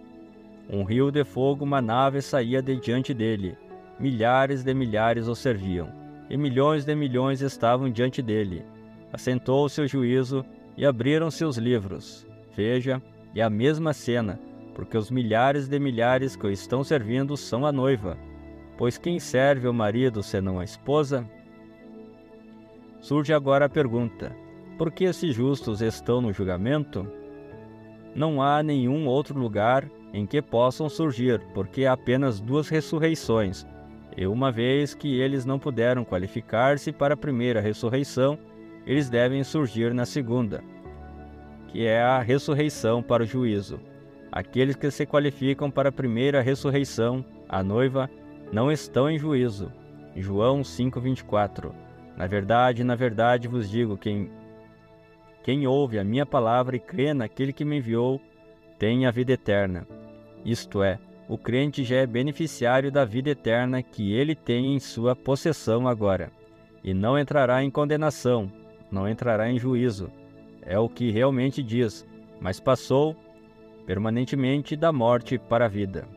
Um rio de fogo manava e saía de diante dele. Milhares de milhares o serviam, e milhões de milhões estavam diante dele. Assentou-se o juízo, e abriram-se os livros. Veja, é a mesma cena, porque os milhares de milhares que o estão servindo são a noiva. Pois quem serve o marido senão a esposa? Surge agora a pergunta: por que esses justos estão no julgamento? Não há nenhum outro lugar em que possam surgir, porque há apenas duas ressurreições, e uma vez que eles não puderam qualificar-se para a primeira ressurreição, eles devem surgir na segunda, que é a ressurreição para o juízo. Aqueles que se qualificam para a primeira ressurreição, a noiva, não estão em juízo. João 5:24. Na verdade vos digo, quem ouve a minha palavra e crê naquele que me enviou, tem a vida eterna. Isto é, o crente já é beneficiário da vida eterna que ele tem em sua possessão agora, e não entrará em condenação, não entrará em juízo. É o que realmente diz, mas passou permanentemente da morte para a vida.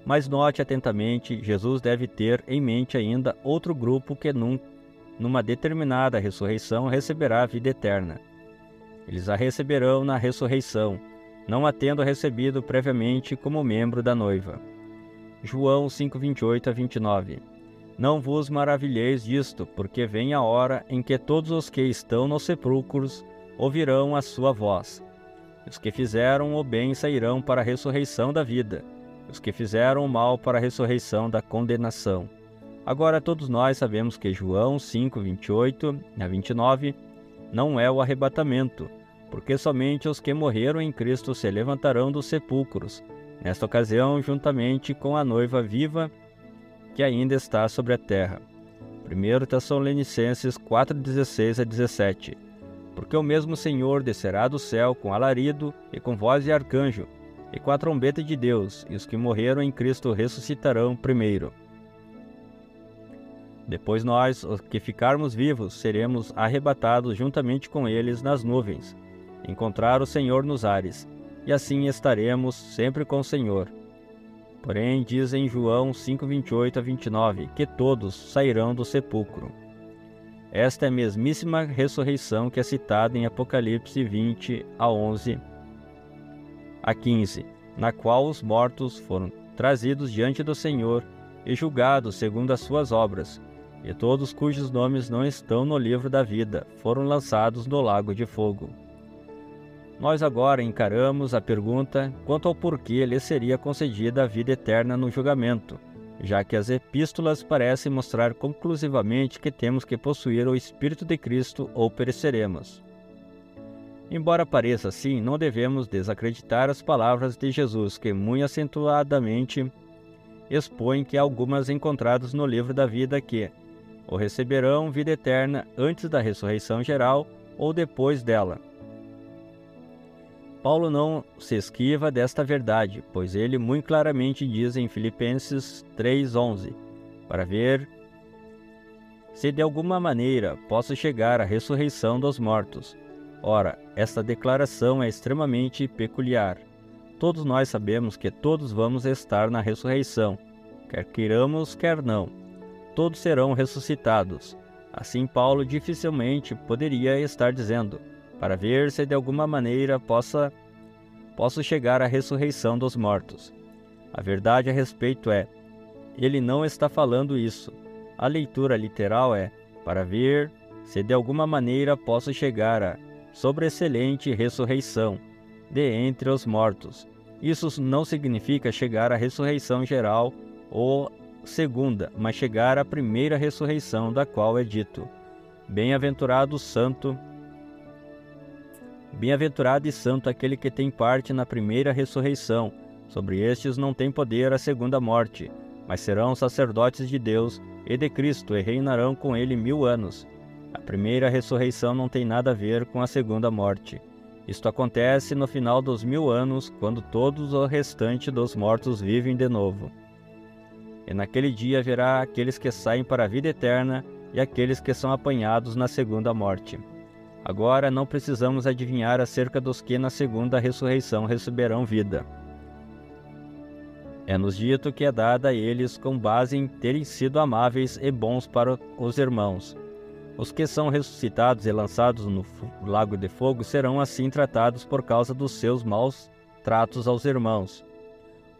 Mas note atentamente, Jesus deve ter em mente ainda outro grupo que numa determinada ressurreição receberá a vida eterna. Eles a receberão na ressurreição, não a tendo recebido previamente como membro da noiva. João 5:28 a 29. Não vos maravilheis disto, porque vem a hora em que todos os que estão nos sepulcros ouvirão a sua voz. Os que fizeram o bem sairão para a ressurreição da vida, os que fizeram o mal para a ressurreição da condenação. Agora todos nós sabemos que João 5:28 a 29 não é o arrebatamento, porque somente os que morreram em Cristo se levantarão dos sepulcros, nesta ocasião juntamente com a noiva viva que ainda está sobre a terra. 1 Tessalonicenses 4:16 a 17. Porque o mesmo Senhor descerá do céu com alarido e com voz de arcanjo, e com a trombeta de Deus, e os que morreram em Cristo ressuscitarão primeiro. Depois nós, os que ficarmos vivos, seremos arrebatados juntamente com eles nas nuvens, encontrar o Senhor nos ares, e assim estaremos sempre com o Senhor. Porém, diz em João 5:28 a 29, que todos sairão do sepulcro. Esta é a mesmíssima ressurreição que é citada em Apocalipse 20, a 11 a 15, na qual os mortos foram trazidos diante do Senhor e julgados segundo as suas obras, e todos cujos nomes não estão no livro da vida foram lançados no lago de fogo. Nós agora encaramos a pergunta quanto ao porquê lhe seria concedida a vida eterna no julgamento, já que as epístolas parecem mostrar conclusivamente que temos que possuir o Espírito de Cristo ou pereceremos. Embora pareça assim, não devemos desacreditar as palavras de Jesus, que muito acentuadamente expõem que há algumas encontradas no livro da vida que ou receberão vida eterna antes da ressurreição geral ou depois dela. Paulo não se esquiva desta verdade, pois ele muito claramente diz em Filipenses 3:11, para ver se de alguma maneira posso chegar à ressurreição dos mortos. Ora, esta declaração é extremamente peculiar. Todos nós sabemos que todos vamos estar na ressurreição, quer queiramos, quer não. Todos serão ressuscitados, Assim, Paulo dificilmente poderia estar dizendo, para ver se de alguma maneira posso chegar à ressurreição dos mortos. A verdade a respeito é, ele não está falando isso. A leitura literal é, para ver se de alguma maneira posso chegar à sobreexcelente ressurreição de entre os mortos. Isso não significa chegar à ressurreição geral ou segunda, mas chegar à primeira ressurreição, da qual é dito: Bem-aventurado e santo aquele que tem parte na primeira ressurreição. Sobre estes não tem poder a segunda morte, mas serão sacerdotes de Deus e de Cristo e reinarão com ele 1000 anos. A primeira ressurreição não tem nada a ver com a segunda morte. Isto acontece no final dos 1000 anos, quando todos o restante dos mortos vivem de novo. E naquele dia haverá aqueles que saem para a vida eterna e aqueles que são apanhados na segunda morte. Agora não precisamos adivinhar acerca dos que na segunda ressurreição receberão vida. É-nos dito que é dada a eles com base em terem sido amáveis e bons para os irmãos. Os que são ressuscitados e lançados no lago de fogo serão assim tratados por causa dos seus maus tratos aos irmãos.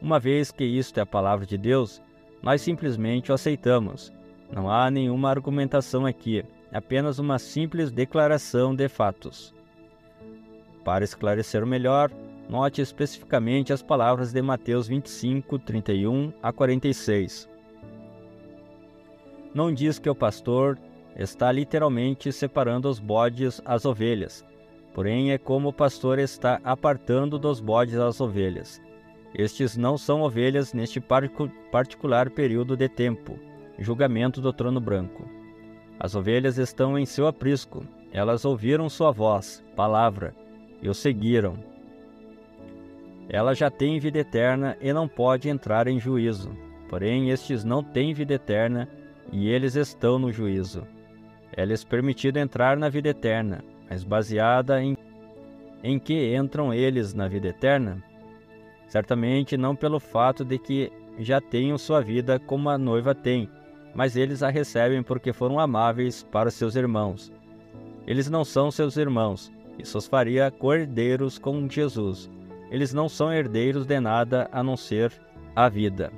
Uma vez que isto é a palavra de Deus, nós simplesmente o aceitamos. Não há nenhuma argumentação aqui, apenas uma simples declaração de fatos. Para esclarecer melhor, note especificamente as palavras de Mateus 25, 31 a 46. Não diz que o pastor está literalmente separando os bodes às ovelhas, porém é como o pastor está apartando dos bodes as ovelhas. Estes não são ovelhas neste particular período de tempo, julgamento do trono branco. As ovelhas estão em seu aprisco, elas ouviram sua voz, palavra, e o seguiram. Ela já tem vida eterna e não pode entrar em juízo, porém estes não têm vida eterna e eles estão no juízo. É-lhes permitido entrar na vida eterna, mas baseada em que entram eles na vida eterna? Certamente não pelo fato de que já tenham sua vida como a noiva tem, mas eles a recebem porque foram amáveis para seus irmãos. Eles não são seus irmãos, isso os faria co-herdeiros com Jesus. Eles não são herdeiros de nada a não ser a vida.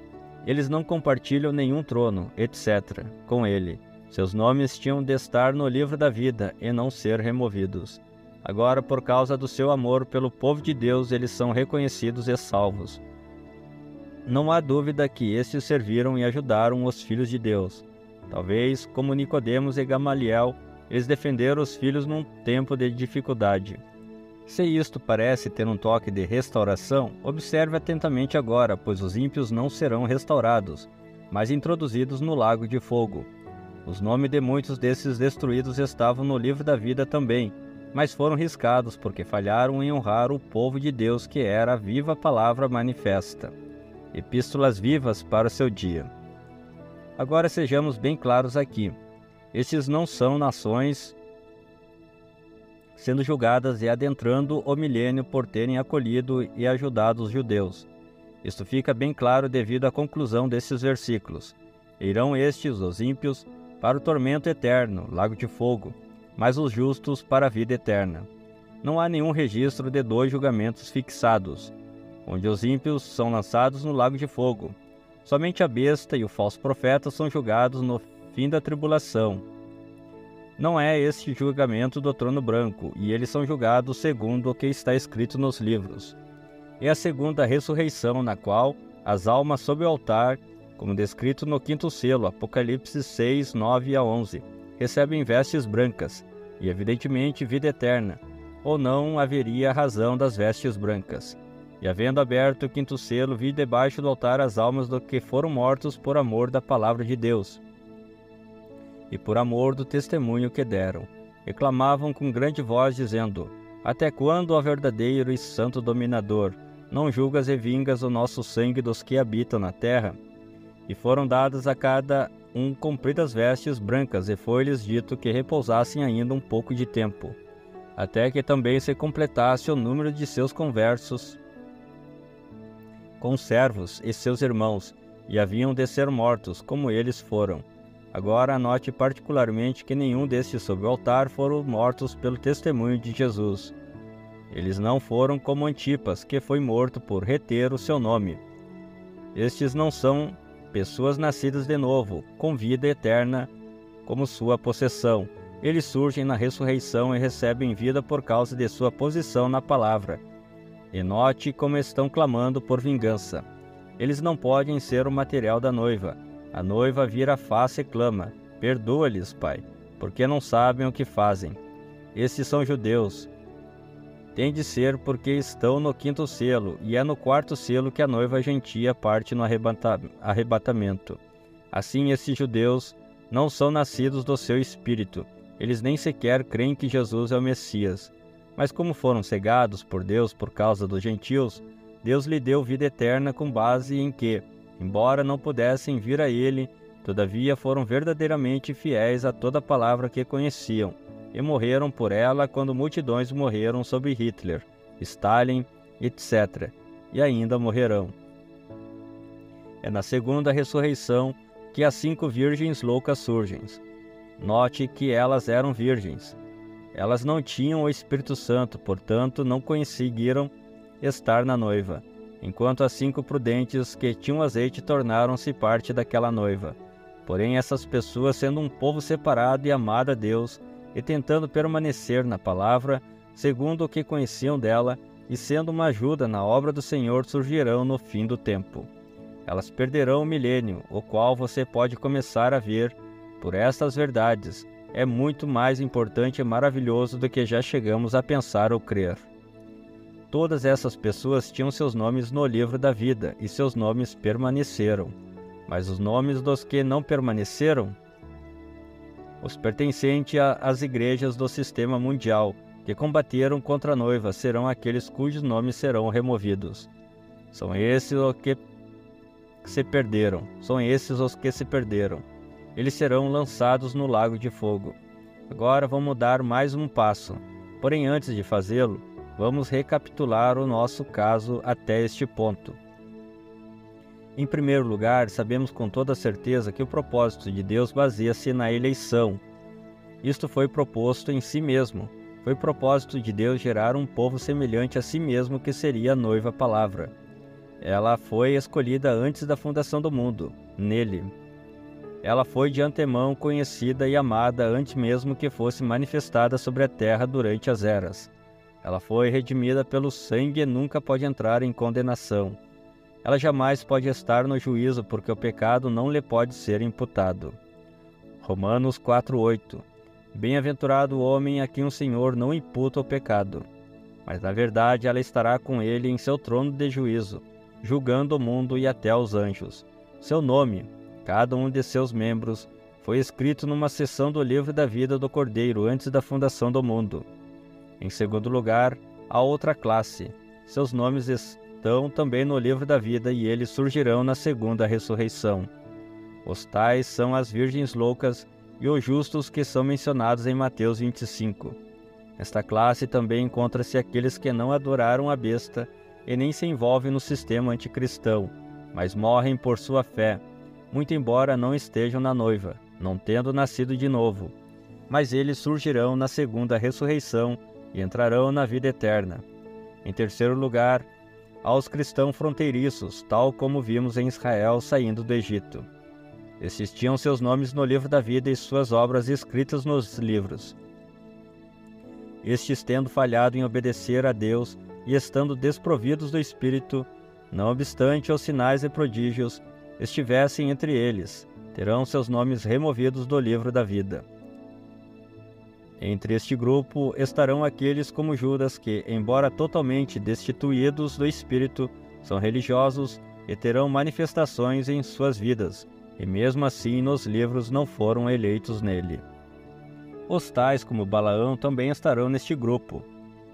Eles não compartilham nenhum trono, etc., com ele. Seus nomes tinham de estar no livro da vida e não ser removidos. Agora, por causa do seu amor pelo povo de Deus, eles são reconhecidos e salvos. Não há dúvida que estes serviram e ajudaram os filhos de Deus. Talvez, como Nicodemos e Gamaliel, eles defenderam os filhos num tempo de dificuldade. Se isto parece ter um toque de restauração, observe atentamente agora, pois os ímpios não serão restaurados, mas introduzidos no lago de fogo. Os nomes de muitos desses destruídos estavam no livro da vida também, mas foram riscados porque falharam em honrar o povo de Deus, que era a viva palavra manifesta. Epístolas vivas para o seu dia. Agora sejamos bem claros aqui. Estes não são nações sendo julgadas e adentrando o milênio por terem acolhido e ajudado os judeus. Isto fica bem claro devido à conclusão desses versículos. Irão estes, os ímpios, para o tormento eterno, lago de fogo, mas os justos para a vida eterna. Não há nenhum registro de 2 julgamentos fixados, onde os ímpios são lançados no lago de fogo. Somente a besta e o falso profeta são julgados no fim da tribulação. Não é este julgamento do trono branco, e eles são julgados segundo o que está escrito nos livros. É a segunda ressurreição, na qual as almas sob o altar, como descrito no 5º selo, Apocalipse 6, 9 a 11, recebem vestes brancas, e evidentemente vida eterna, ou não haveria razão das vestes brancas. E havendo aberto o 5º selo, vi debaixo do altar as almas dos que foram mortos por amor da palavra de Deus, e por amor do testemunho que deram. E clamavam com grande voz, dizendo: Até quando, ó verdadeiro e santo dominador, não julgas e vingas o nosso sangue dos que habitam na terra? E foram dadas a cada um compridas vestes brancas, e foi-lhes dito que repousassem ainda um pouco de tempo, até que também se completasse o número de seus conservos e seus irmãos, e haviam de ser mortos, como eles foram. Agora anote particularmente que nenhum destes sob o altar foram mortos pelo testemunho de Jesus. Eles não foram como Antipas, que foi morto por reter o seu nome. Estes não são pessoas nascidas de novo, com vida eterna como sua possessão. Eles surgem na ressurreição e recebem vida por causa de sua posição na palavra. E note como estão clamando por vingança. Eles não podem ser o material da noiva. A noiva vira a face e clama: perdoa-lhes, Pai, porque não sabem o que fazem. Estes são judeus. Tem de ser porque estão no 5º selo, e é no 4º selo que a noiva gentia parte no arrebatamento. Assim, esses judeus não são nascidos do seu espírito. Eles nem sequer creem que Jesus é o Messias. Mas como foram cegados por Deus por causa dos gentios, Deus lhe deu vida eterna com base em que, embora não pudessem vir a ele, todavia foram verdadeiramente fiéis a toda palavra que conheciam, e morreram por ela quando multidões morreram sob Hitler, Stalin, etc., e ainda morrerão. É na segunda ressurreição que as 5 virgens loucas surgem. Note que elas eram virgens. Elas não tinham o Espírito Santo, portanto não conseguiram estar na noiva, enquanto as 5 prudentes que tinham azeite tornaram-se parte daquela noiva. Porém, essas pessoas, sendo um povo separado e amado a Deus, e tentando permanecer na palavra, segundo o que conheciam dela, e sendo uma ajuda na obra do Senhor, surgirão no fim do tempo. Elas perderão o milênio, o qual você pode começar a ver por estas verdades. É muito mais importante e maravilhoso do que já chegamos a pensar ou crer. Todas essas pessoas tinham seus nomes no livro da vida, e seus nomes permaneceram. Mas os nomes dos que não permaneceram, os pertencentes às igrejas do sistema mundial, que combateram contra a noiva, serão aqueles cujos nomes serão removidos. São esses os que se perderam. Eles serão lançados no lago de fogo. Agora vamos dar mais um passo. Porém, antes de fazê-lo, vamos recapitular o nosso caso até este ponto. Em primeiro lugar, sabemos com toda certeza que o propósito de Deus baseia-se na eleição. Isto foi proposto em si mesmo. Foi propósito de Deus gerar um povo semelhante a si mesmo, que seria a noiva palavra. Ela foi escolhida antes da fundação do mundo, nele. Ela foi de antemão conhecida e amada antes mesmo que fosse manifestada sobre a terra durante as eras. Ela foi redimida pelo sangue e nunca pode entrar em condenação. Ela jamais pode estar no juízo, porque o pecado não lhe pode ser imputado. Romanos 4:8. Bem-aventurado o homem a quem o Senhor não imputa o pecado. Mas na verdade ela estará com ele em seu trono de juízo, julgando o mundo e até os anjos. Seu nome, cada um de seus membros, foi escrito numa seção do livro da vida do Cordeiro antes da fundação do mundo. Em segundo lugar, a outra classe. Seus nomes estão também no livro da vida e eles surgirão na segunda ressurreição. Os tais são as virgens loucas e os justos que são mencionados em Mateus 25. Nesta classe também encontra-se aqueles que não adoraram a besta e nem se envolvem no sistema anticristão, mas morrem por sua fé, muito embora não estejam na noiva, não tendo nascido de novo. Mas eles surgirão na segunda ressurreição e entrarão na vida eterna. Em terceiro lugar, aos cristãos fronteiriços, tal como vimos em Israel saindo do Egito. Estes tinham seus nomes no livro da vida e suas obras escritas nos livros. Estes, tendo falhado em obedecer a Deus e estando desprovidos do Espírito, não obstante os sinais e prodígios estivessem entre eles, terão seus nomes removidos do livro da vida. Entre este grupo estarão aqueles como Judas que, embora totalmente destituídos do Espírito, são religiosos e terão manifestações em suas vidas, e mesmo assim nos livros não foram eleitos nele. Os tais como Balaão também estarão neste grupo.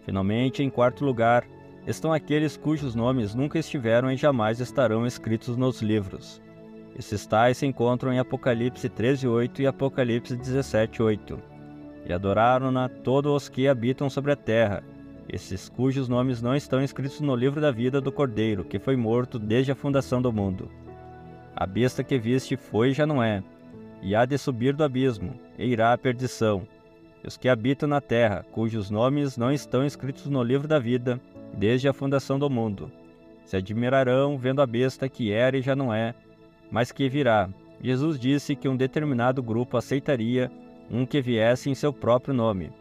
Finalmente, em quarto lugar, estão aqueles cujos nomes nunca estiveram e jamais estarão escritos nos livros. Esses tais se encontram em Apocalipse 13:8 e Apocalipse 17:8. E adoraram-na todos os que habitam sobre a terra, esses cujos nomes não estão escritos no livro da vida do Cordeiro, que foi morto desde a fundação do mundo. A besta que viste foi e já não é. e há de subir do abismo, e irá à perdição. E os que habitam na terra, cujos nomes não estão escritos no livro da vida, desde a fundação do mundo, se admirarão vendo a besta que era e já não é, mas que virá. Jesus disse que um determinado grupo aceitaria um que viesse em seu próprio nome.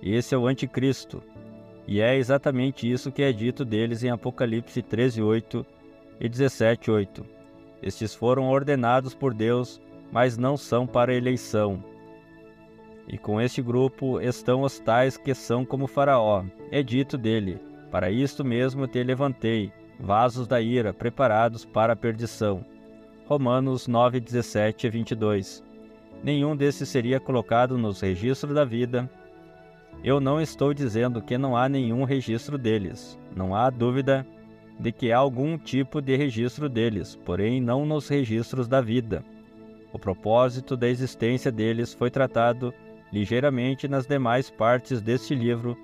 Esse é o anticristo, e é exatamente isso que é dito deles em Apocalipse 13:8 e 17:8. Estes foram ordenados por Deus, mas não são para eleição. E com este grupo estão os tais que são como Faraó. É dito dele: para isto mesmo te levantei, vasos da ira, preparados para a perdição. Romanos 9:17 a 22. Nenhum desses seria colocado nos registros da vida. Eu não estou dizendo que não há nenhum registro deles. Não há dúvida de que há algum tipo de registro deles, porém não nos registros da vida. O propósito da existência deles foi tratado ligeiramente nas demais partes deste livro,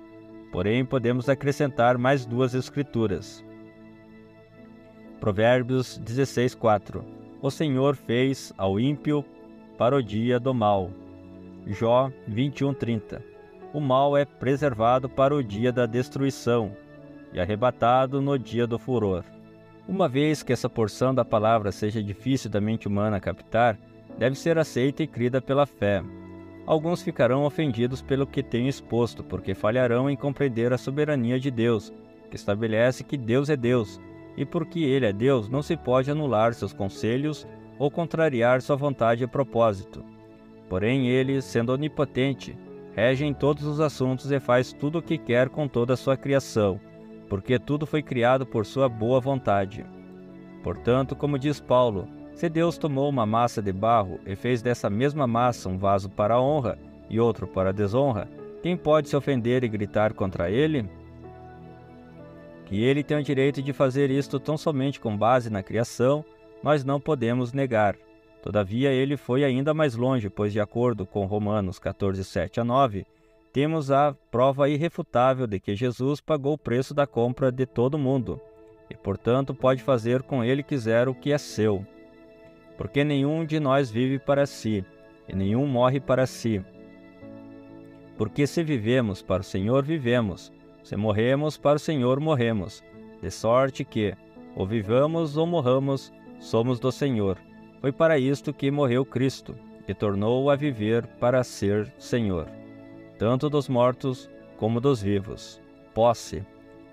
porém podemos acrescentar mais duas escrituras. Provérbios 16:4. O Senhor fez ao ímpio para o dia do mal. Jó 21:30. O mal é preservado para o dia da destruição e arrebatado no dia do furor. Uma vez que essa porção da palavra seja difícil da mente humana captar, deve ser aceita e crida pela fé. Alguns ficarão ofendidos pelo que tenho exposto, porque falharão em compreender a soberania de Deus, que estabelece que Deus é Deus, e porque Ele é Deus, não se pode anular seus conselhos ou contrariar sua vontade e propósito. Porém Ele, sendo onipotente, rege em todos os assuntos e faz tudo o que quer com toda a sua criação, porque tudo foi criado por sua boa vontade. Portanto, como diz Paulo, se Deus tomou uma massa de barro e fez dessa mesma massa um vaso para a honra e outro para a desonra, quem pode se ofender e gritar contra ele? Que ele tem o direito de fazer isto tão somente com base na criação, nós não podemos negar. Todavia ele foi ainda mais longe, pois de acordo com Romanos 14:7 a 9, temos a prova irrefutável de que Jesus pagou o preço da compra de todo mundo, e portanto pode fazer com ele quiser o que é seu. Porque nenhum de nós vive para si, e nenhum morre para si. Porque se vivemos, para o Senhor vivemos, se morremos, para o Senhor morremos, de sorte que, ou vivamos ou morramos, somos do Senhor. Foi para isto que morreu Cristo, e tornou a viver para ser Senhor, tanto dos mortos como dos vivos. Posse,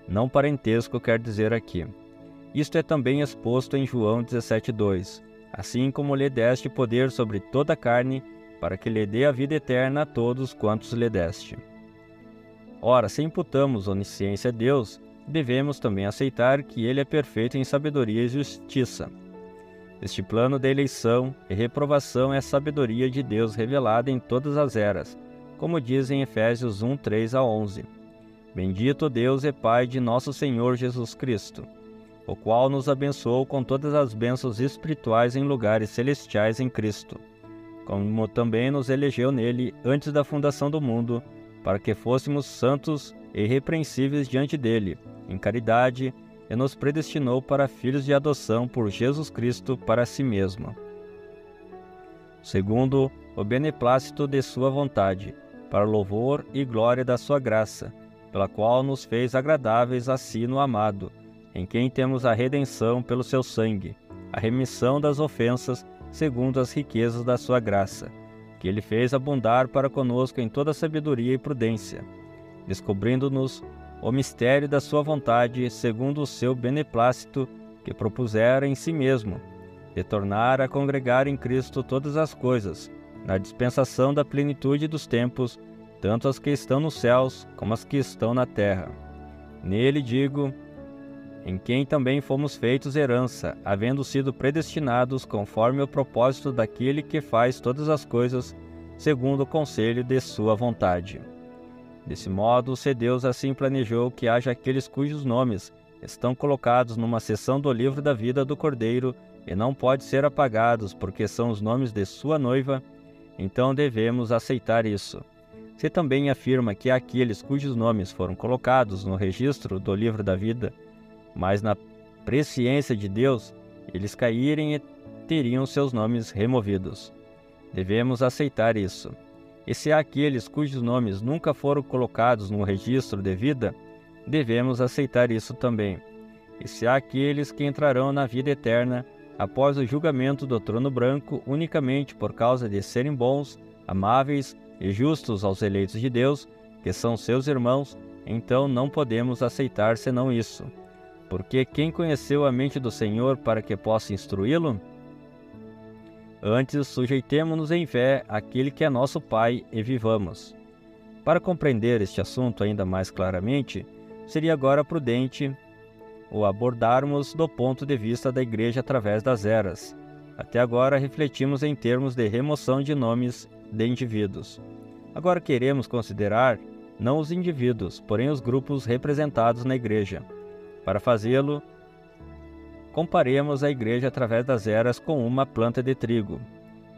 não parentesco quer dizer aqui. Isto é também exposto em João 17:2. Assim como lhe deste poder sobre toda a carne, para que lhe dê a vida eterna a todos quantos lhe deste. Ora, se imputamos onisciência a Deus, devemos também aceitar que Ele é perfeito em sabedoria e justiça. Este plano de eleição e reprovação é a sabedoria de Deus revelada em todas as eras, como diz em Efésios 1:3 a 11. Bendito Deus e Pai de nosso Senhor Jesus Cristo, o qual nos abençoou com todas as bênçãos espirituais em lugares celestiais em Cristo, como também nos elegeu nele antes da fundação do mundo, para que fôssemos santos e irrepreensíveis diante dele, em caridade, e nos predestinou para filhos de adoção por Jesus Cristo para si mesmo, segundo o beneplácito de sua vontade, para louvor e glória da sua graça, pela qual nos fez agradáveis a si no amado, em quem temos a redenção pelo seu sangue, a remissão das ofensas, segundo as riquezas da sua graça, que ele fez abundar para conosco em toda sabedoria e prudência, descobrindo-nos o mistério da sua vontade, segundo o seu beneplácito, que propusera em si mesmo, de tornar a congregar em Cristo todas as coisas, na dispensação da plenitude dos tempos, tanto as que estão nos céus, como as que estão na terra. Nele digo, em quem também fomos feitos herança, havendo sido predestinados conforme o propósito daquele que faz todas as coisas, segundo o conselho de sua vontade. Desse modo, se Deus assim planejou que haja aqueles cujos nomes estão colocados numa seção do livro da vida do Cordeiro e não pode ser apagados, porque são os nomes de sua noiva, então devemos aceitar isso. Se também afirma que há aqueles cujos nomes foram colocados no registro do livro da vida, mas na presciência de Deus, eles caírem e teriam seus nomes removidos. Devemos aceitar isso. E se há aqueles cujos nomes nunca foram colocados no registro de vida, devemos aceitar isso também. E se há aqueles que entrarão na vida eterna após o julgamento do trono branco unicamente por causa de serem bons, amáveis e justos aos eleitos de Deus, que são seus irmãos, então não podemos aceitar senão isso. Porque quem conheceu a mente do Senhor para que possa instruí-lo? Antes, sujeitemo-nos em fé àquele que é nosso Pai e vivamos. Para compreender este assunto ainda mais claramente, seria agora prudente o abordarmos do ponto de vista da Igreja através das eras. Até agora refletimos em termos de remoção de nomes de indivíduos. Agora queremos considerar não os indivíduos, porém os grupos representados na Igreja. Para fazê-lo, comparemos a Igreja através das eras com uma planta de trigo.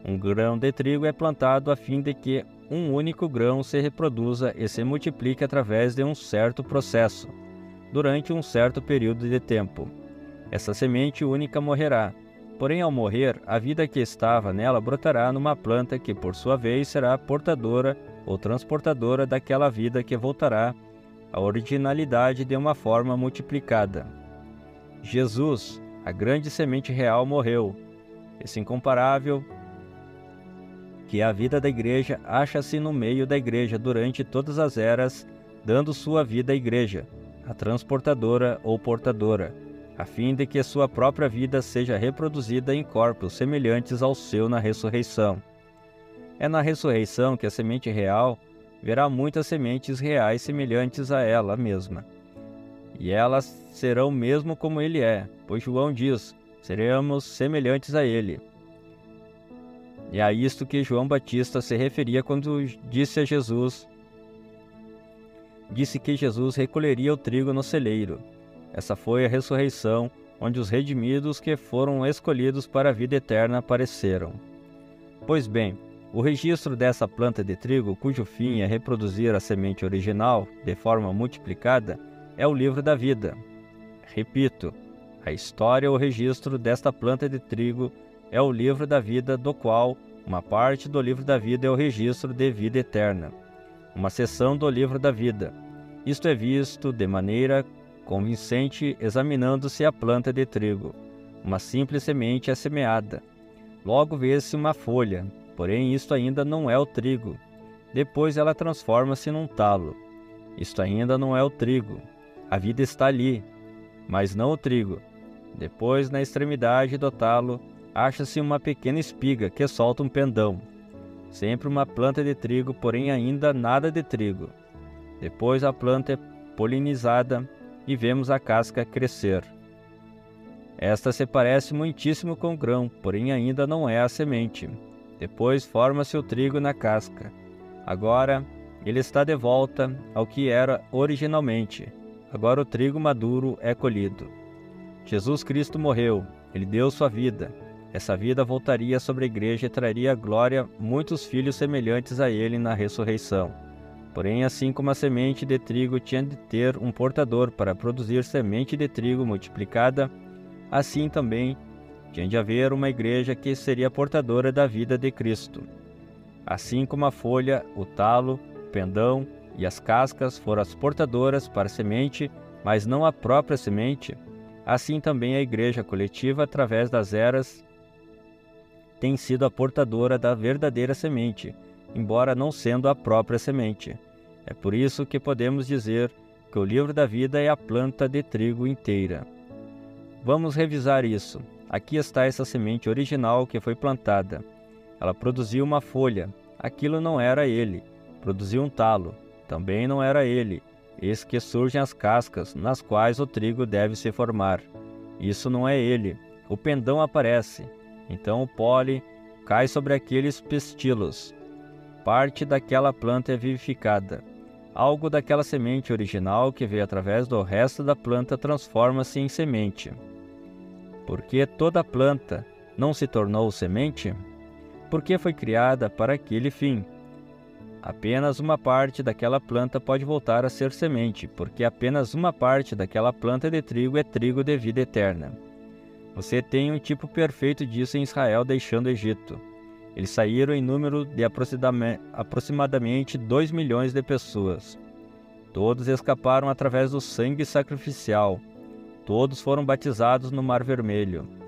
Um grão de trigo é plantado a fim de que um único grão se reproduza e se multiplique através de um certo processo, durante um certo período de tempo. Essa semente única morrerá, porém ao morrer, a vida que estava nela brotará numa planta que por sua vez será portadora ou transportadora daquela vida que voltará à originalidade de uma forma multiplicada. Jesus, a grande semente real, morreu. Esse incomparável que a vida da Igreja acha-se no meio da Igreja durante todas as eras, dando sua vida à Igreja, a transportadora ou portadora, a fim de que sua própria vida seja reproduzida em corpos semelhantes ao seu na ressurreição. É na ressurreição que a semente real verá muitas sementes reais semelhantes a ela mesma. E elas serão mesmo como ele é, pois João diz, seremos semelhantes a ele. E é a isto que João Batista se referia quando disse que Jesus recolheria o trigo no celeiro. Essa foi a ressurreição, onde os redimidos que foram escolhidos para a vida eterna apareceram. Pois bem, o registro dessa planta de trigo, cujo fim é reproduzir a semente original de forma multiplicada, é o livro da vida. Repito, a história ou registro desta planta de trigo é o livro da vida, do qual uma parte do livro da vida é o registro de vida eterna, uma seção do livro da vida. Isto é visto de maneira convincente examinando-se a planta de trigo. Uma simples semente é semeada. Logo vê-se uma folha, porém isto ainda não é o trigo. Depois ela transforma-se num talo. Isto ainda não é o trigo. A vida está ali, mas não o trigo. Depois, na extremidade do talo, acha-se uma pequena espiga que solta um pendão. Sempre uma planta de trigo, porém ainda nada de trigo. Depois a planta é polinizada e vemos a casca crescer. Esta se parece muitíssimo com o grão, porém ainda não é a semente. Depois forma-se o trigo na casca. Agora ele está de volta ao que era originalmente. Agora o trigo maduro é colhido. Jesus Cristo morreu, ele deu sua vida. Essa vida voltaria sobre a Igreja e traria à glória muitos filhos semelhantes a ele na ressurreição. Porém, assim como a semente de trigo tinha de ter um portador para produzir semente de trigo multiplicada, assim também tinha de haver uma Igreja que seria portadora da vida de Cristo. Assim como a folha, o talo, o pendão e as cascas foram as portadoras para a semente, mas não a própria semente, assim também a Igreja coletiva, através das eras, tem sido a portadora da verdadeira semente, embora não sendo a própria semente. É por isso que podemos dizer que o livro da vida é a planta de trigo inteira. Vamos revisar isso. Aqui está essa semente original que foi plantada. Ela produziu uma folha. Aquilo não era ele. Produziu um talo. Também não era ele. Eis que surgem as cascas, nas quais o trigo deve se formar. Isso não é ele. O pendão aparece. Então o pólen cai sobre aqueles pistilos. Parte daquela planta é vivificada. Algo daquela semente original que veio através do resto da planta transforma-se em semente. Por que toda a planta não se tornou semente? Porque foi criada para aquele fim. Apenas uma parte daquela planta pode voltar a ser semente, porque apenas uma parte daquela planta de trigo é trigo de vida eterna. Você tem um tipo perfeito disso em Israel deixando o Egito. Eles saíram em número de aproximadamente 2 milhões de pessoas. Todos escaparam através do sangue sacrificial. Todos foram batizados no Mar Vermelho.